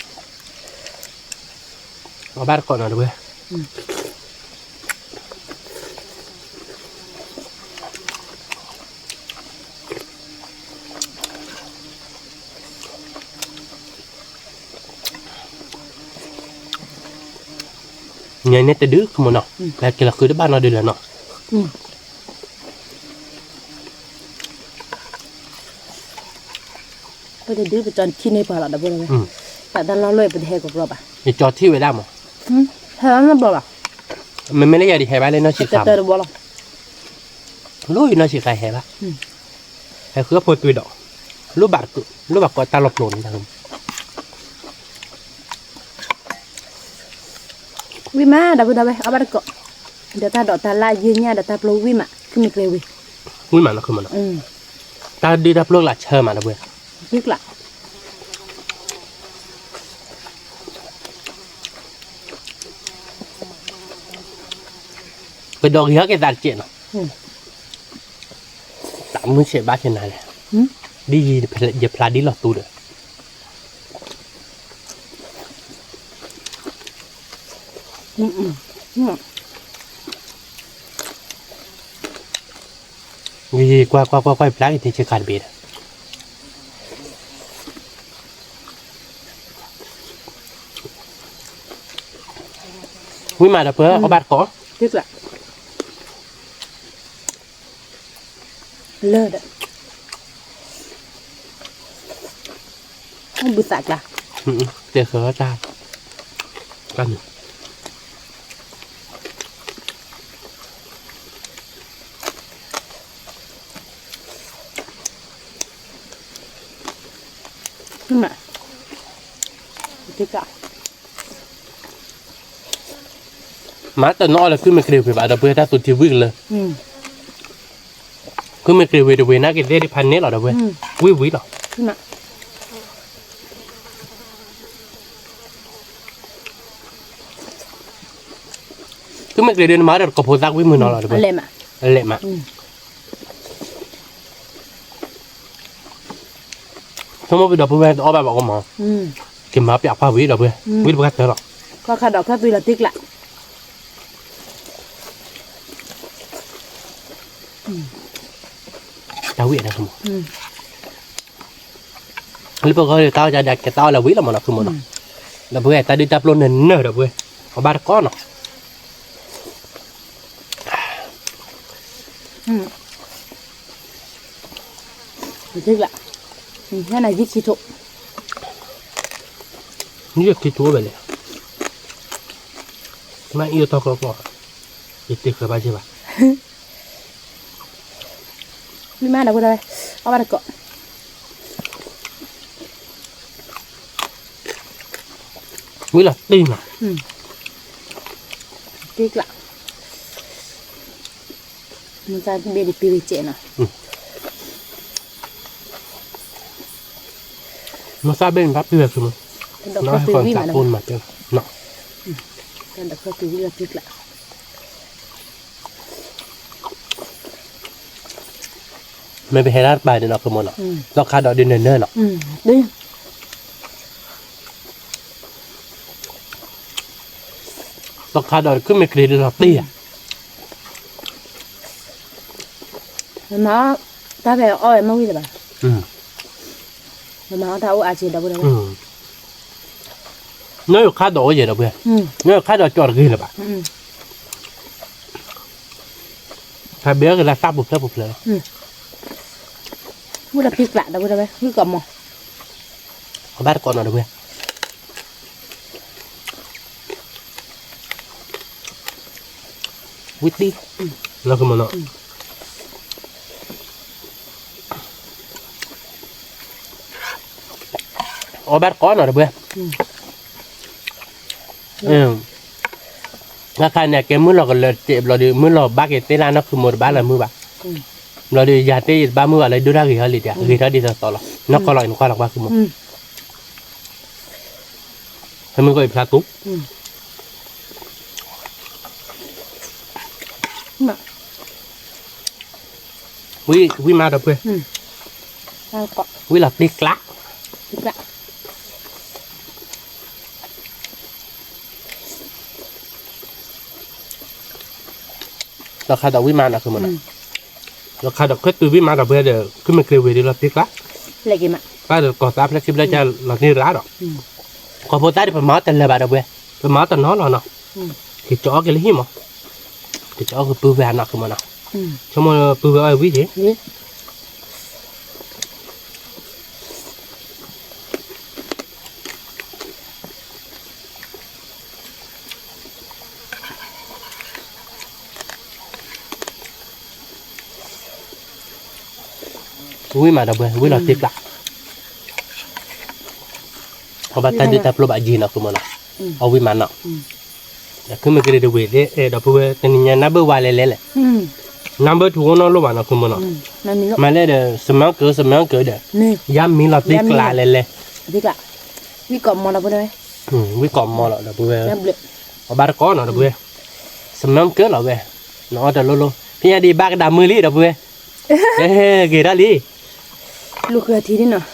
เอาบ้านก่อนหน่อยเพื่อนเนี่ยเนี่ยจะดื้อขโมยเนาะแล้วกินละคือได้บ้านเราดื้อแล้วเนาะ ก็จะดื้อไปจนที่นี่พอละดับเบิลเลยแต่ตอนเราเลยไปเทกับเราป่ะ อย่าจอดที่ไว้ได้มั้ง เฮ้ยนั่นบอกล่ะ มันไม่ได้ยาดีแห่บ้านเลยเนาะฉีด จะ ขาม เจอบอกล่ะ รู้อยู่เนาะฉีดใครแห่บ้าแห่คือพอตุยดอกรูปบัตรก็ตาลบหล่นนะครับ วิมาดับเบิลเอาบัตรก็เดี๋ยวตาดอกตาลายยืนเนี่ยเดี๋ยวตาปลูกวิมาขึ้นมีเกลียววิ วิ่งมาแล้วคือมันเนาะตาดีดับโลกหลัดเชื่อมาแล้วเพื่อน ดิกละ ไปดอกเยอะแกตัดเจ็ดเนาะตามมือเฉียบบ้าเช่นนั้นเลยดีอย่าพลาดดีหลอดตูเด้อ vì qua plug thì chưa cần biết quý mà đập có bát có dickละเลิศอ่ะบุษกละ để khởi ra cân ขึ้นมาดิกละ má tao nói là cứ mày kêu phải bảo đập ta tụt thì vuiเลย cứ mày kêu về đập na cái đây pan nét là đập vui vui rồi ขึ้นมา cứ mày kêu đến má được có phô giác với mày nó là đập อะไรมา lệ mà không có bị đập về đó bà bảo mà cái má bẹo pha vui đập vui vui bắt tới rồi ก็ขาดอกแค่ปีละติกละ tao vui là không lúc bây tao ra đặt cái tao là quý là mà nó không một là bữa ta đi tập luôn nên nở được bữa có ba con nó ดิกละนั่นน่ะยิกขี้ทุ như cái chúa vậy mà yêu tao có bỏ ít tiền phải bao nhiêu bà วิมาดับเบิลเอาบัตรก็ quý là tim à ดิกละมันจะเบดิปีวิเจนะ nó sao bên bắp việc rồi เป็นดอก nó แค่ปี còn วิ tạ มานะ côn mà chưa nó เป็นดอกแค่ปีวิละติกละ ไม่ไปให้รัดไปเดี๋ยวเราขโมยเนาะเราคาดดอกเดินเนินเนาะ ดิ เราคาดดอกขึ้นไม่เคลียร์เราตี้อ่ะ มาตาแบบอ้อยมาวิเลยป่ะมาตาเอาอาชีพดับเบิลเลย nếu cาดดอกก็เยอะเราเพื่อนnếu cาดดอกจอดกี่เลยป่ะถ้าเบี้ยก็ละซับบุบเลย พูดละพริกละดับเบิลเลยคือกับหม้อ เอาบ้านก่อนหน่อยเพื่อนวิตตี้เราขโมยเนาะเอาบ้านก่อนหน่อยเพื่อนราคาเนี่ยแกมื้อเราก็เลยเจ็บเราดิมื้อเราบ้าเกตเตลานะคือหมดบ้านละมื้อบ้าเราดิยาเตบ้ามื้ออะไรดูได้กี่ฮะลิเดียกี่ท่าดีต่อหรอนักก็ลอยนักก็หลักบ้าคือหมดให้มึงก็อีกพลาตุ๊ก มา วิมาดับเพื่อ เอาเกาะ วิหลับติ๊กละ ดีกว่า ราคาดอกวิมานะคือมันราคาดอกแค่ตัววิมาดับเพื่อเดี๋ยวขึ้นมาเกลียวดีหลับติ๊กละ อะไรกินอ่ะ ก็เดี๋ยวก่อซับแล้วคลิปแล้วจะหลับนี่ร้าดอกก่อโพสต์ได้เป็นหมอแต่ละบาทดับเพื่อเป็นหมอแต่น้อยหรอเนาะคือจ่อกันเลยหิมอ่ะคือจ่อคือปืนแหวนนะคือมันนะชั่วโมงปืนแหวนวิจิ นี่ วิมาดับเพื่อวิหลับติ๊กละเอาบัตรตันดิตาปลุกบาจีนะคือมันนะเอาวิมานะแต่ขึ้นมาเกลียวดีดับเพื่อแต่เนี่ยนับเบอร์วายเลย number 2 nó lúc mà nó không muốn nó มันมี mà lấy được sớm cỡ được นี่ yam mi là tiếc lại lên lên ดีกว่าวิกอมมอลเราไปเลย với còn mò là được bữa น้ำเบล ở ba có nó được bữa sớm cỡ là về nó được luôn bây đi ba cái đàm mưa lý được bữa kì đó lý ลูกเรือทีนี่เนาะ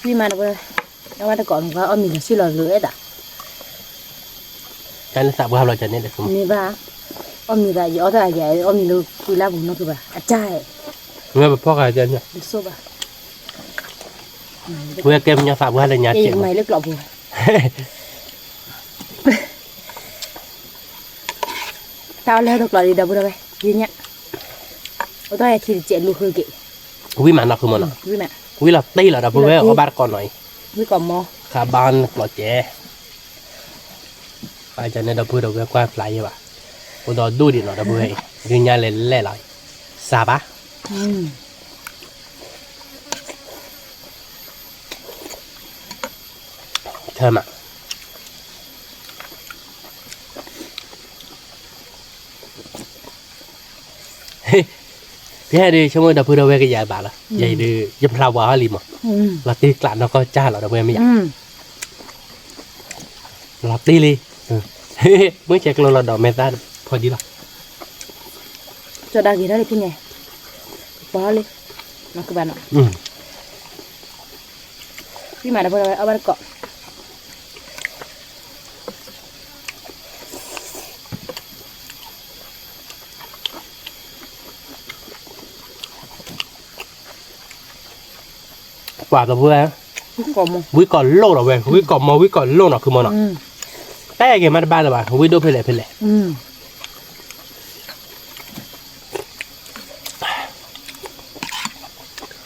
วิมาเราไปเลยแล้วว่าแต่ก่อนผมก็เอามีกับชื่อเราเลยอ่ะ cái nó sạp vào là chân này được không มีบ้าเอามีอะไรอยู่เอาแต่ใหญ่เอามีลูกคุยลาบุญนั่นคือแบบอาจารย์ nghe mà phô cái chân nhá ดิโซ่บ่ะ bữa kem nhà sạp vào là nhà เอ้ย chuyện ไม่เล็กหรอกบัวตาแล้วตกหลอดดีดับบัวไปยืนเนี่ยเอาตัวไอ้ที่เจ็ดลูกคือกี่ với mà nó không muốn nó วิแม่ với là tí là được bữa ở ba con này วิกอมมอ cả ban lọt chè phải chân này được bữa đầu qua lại như vậy bữa đó đu đi nó được bữa như nhà lên lẹ lại xa bá อืม thơm ạ thế hai đi xong rồi đập bữa đầu về cái dài bà là vậy đi dâm lao vào liền mà อืม là tí lạ nó có cha là đập về mới อืม là tí đi mới check luôn là đỏ mệt ra thôi đi là จะได้กี่ได้เลยพี่ไงปอเลยมาคือบ้านเนาะพี่มาดับบัวเอาบ้านเกาะ quả đập bữa วิกอมมอ quý còn lâu rồi về quý còn mò quý còn lâu nàoคือมอ อืม แต่cái mà ba là bà quý đâu phải lẹ อืม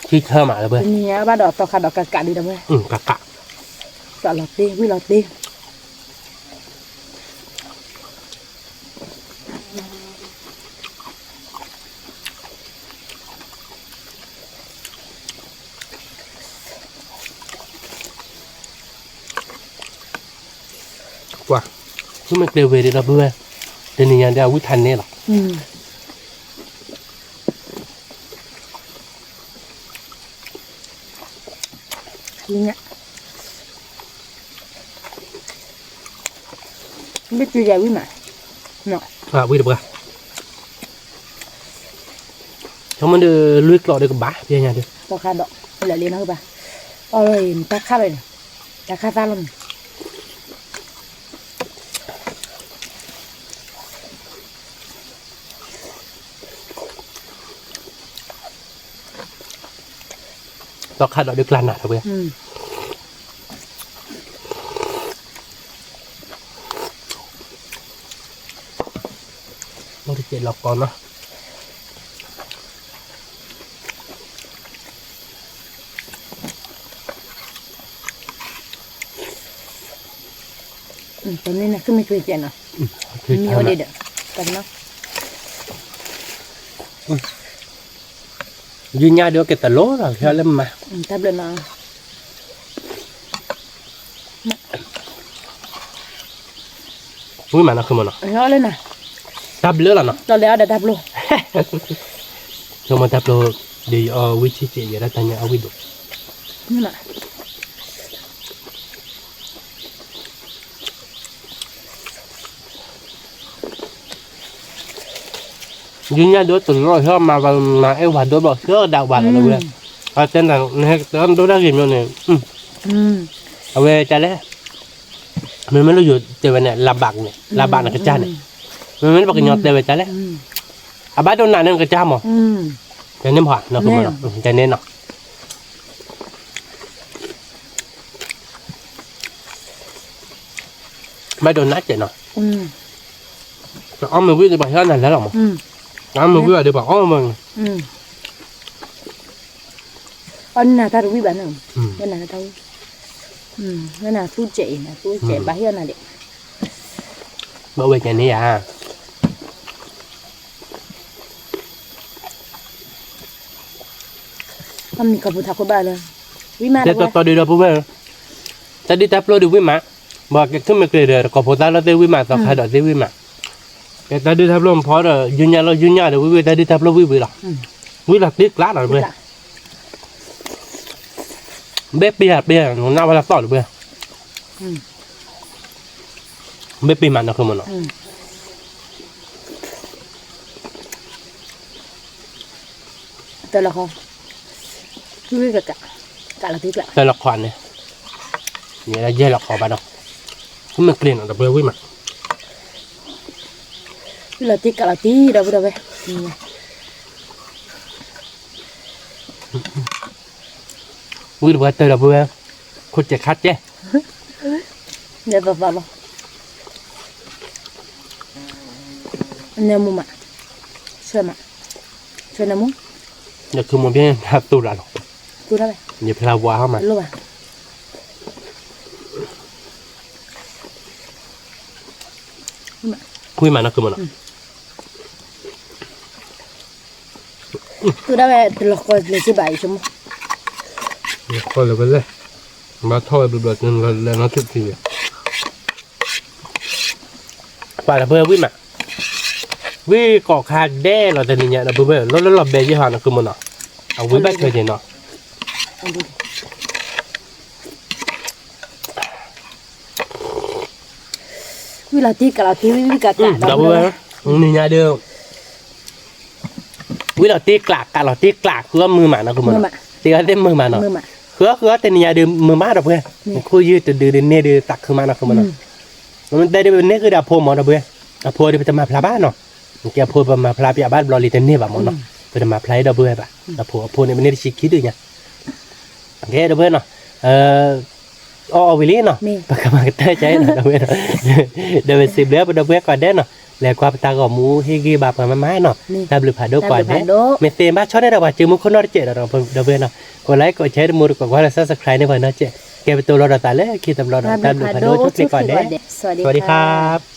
ที่เธอมาแล้วเว้ย เป็นเนี้ยบ้านดอกตอขาดอกกะดีดับบัว กะกะ สอดหลอดตีวิหลอดตี quả nhưng mà đều về để đập bữa tên này nhà đeo quý thành này là อืมทีเนี้ยไม่ตีใหญ่วิมาเนาะ quý đập bữa chúng mình đưa lưới lọ để có bá phía nhà đi ตอขาดอกเหลือเรียนนะคือป่ะเอาเลยตาข้าเลยตาข้าตาลม เราคาดเราด้วยกลั่นอ่ะเว้ย อืม ต้องที่เจ็ดเราก่อนเนาะ ตอนนี้นะคือไม่เคยเจอเนาะ คือ มี ทำ โอ อะ เดดกันเนาะ ยืนยาเดียวกันแต่โลเราแค่เล่มมา ทับเลยเนาะ อุ้ยมันนะคือมันเนาะ เอาเลยนะ ทับเลือดเนาะ เราแล้วเดี๋ยวทับลูก chúng mìnhทับโลดีวิชิเจียได้แต่เนี่ยเอาวิดุ นี่แหละ dunia dua tu lo so ma e wa do bo so da wa lo we a ten na ne tan do da gi myo ne เอาไว้ใจแล้วมันไม่รู้อยู่เจอเนี่ยลาบักเนี่ยลาบักเนี่ยกระจายเนี่ยมันไม่บอกกันยอดเจอใจแล้วอาบ้านโดนหนาเนี่ยกระจายหมดใจเน้นผ่านเนาะคุณมันเนาะใจเน้นเนาะไม่โดนนัดเจ็ดเนาะอ้อมมือวิ่งไปบอกนั่นแล้วหรอมั้งอ้อมมือวิ่งไปบอกอ้อมมึงอันน่ะถ้ารู้วิบัติหนึ่งนั่นน่ะถ้านั่นน่ะตู้เจ๋น่ะตู้เจ๋บ้าเฮียน่ะเด็กบอกไว้แค่นี้อ่ะทำนี่กับผู้ทักคนบ้าเลยวิมา เดี๋ยวต่อดีเราพูดว่าจะดีแต่โปรดีวิมาบอกแกขึ้นมาเกลือกับผู้ตาเราได้วิมาต่อใครดอกได้วิมาแต่ตาดีแต่โปรพอเรายืนยันเรายืนยันเดี๋ยววิแต่ดีแต่โปรวิหรอวิหลักติ๊กล้านหรอเพื่อนเบ๊ปีหน้าเวลาต่อหรือเปล่าเบ๊ปีมันนะคือมันเนาะแต่ละคนคือกะละทีกะแต่ละครเนี่ยนี่เราแย่ละครบ้านเนาะคือมันเกลี่ยนแต่เปลือกวิ่งมาละทีกะละทีเดี๋ยวไปวิ่งไปเจอเราเปลือกคุณจะคัดเจ้เดี๋ยวไปบ้าเนี่ยมุมอ่ะเชื่อมั้ยเชื่อนะมุมเดี๋ยวคือมันเป็นทับตัวเราตัวอะไรเดี๋ยวพลาวาเข้ามารู้ป่ะคุยมานะคือมันเนาะตัวอะไรตัวละครเลยสิบ่ายชั่วโมงก็เลยไปเลยมาทอดแบบนึงแล้วน้องทุกทีป่าเพื่อวิ่งมาวิ่งก่อคาแด้เราจะเนี่ยเราเพื่อแล้วเราเบย์ยี่ห้อนะคือมันเนาะเอาวิ่งไปเคยเห็นเนาะวิลาตีกะลาตีวิกะกะเราเพื่อนี่เนี่ยเดียววิ่งเราตีกลากกะเราตีกลากคือมือหมานะคือมันตีกันเต็มมือหมาเนาะคือแต่เนี่ยเดียวมือหมาเราเพื่อคุยยืดจะดื้อเนี่ยดื้อตักคือมันนะคือมันเนาะมันได้เป็นเนี่ยคือดาบโพมเราเพื่อดาบโพเดี๋ยวจะมาพลาบ้านเนาะแกพูดมาพลาปียบ้านบลอลีเทนนี่แบบมันเนาะเป็นมาพลายดับเบิลแบบแต่พูดเนี่ยมันนี่ชิคกี้ด้วยเนี่ยโอเคดับเบิลเนาะอ๋อวิลลี่เนาะปากกามาเตะใจเนาะดับเบิลเดี๋ยวเป็นสิบแล้วเป็นดับเบิลก่อนเด้เนาะแล้วก็ตากอมูให้กีบาปมาไม้เนาะดับเบิลผ่านด้วยก่อนเด้เมเตมาชอบได้ดับว่าจืมคนนอร์เจเราดับเบิลเนาะกดไลค์กดแชร์มูดกดว่าเราซับสไครต์ในวันนั้นเจแกเป็นตัวเราตาเล่คิดตำรวจดับเบิลผ่านด้วยชุดนี้ก่อนเด้สวัสดีครับ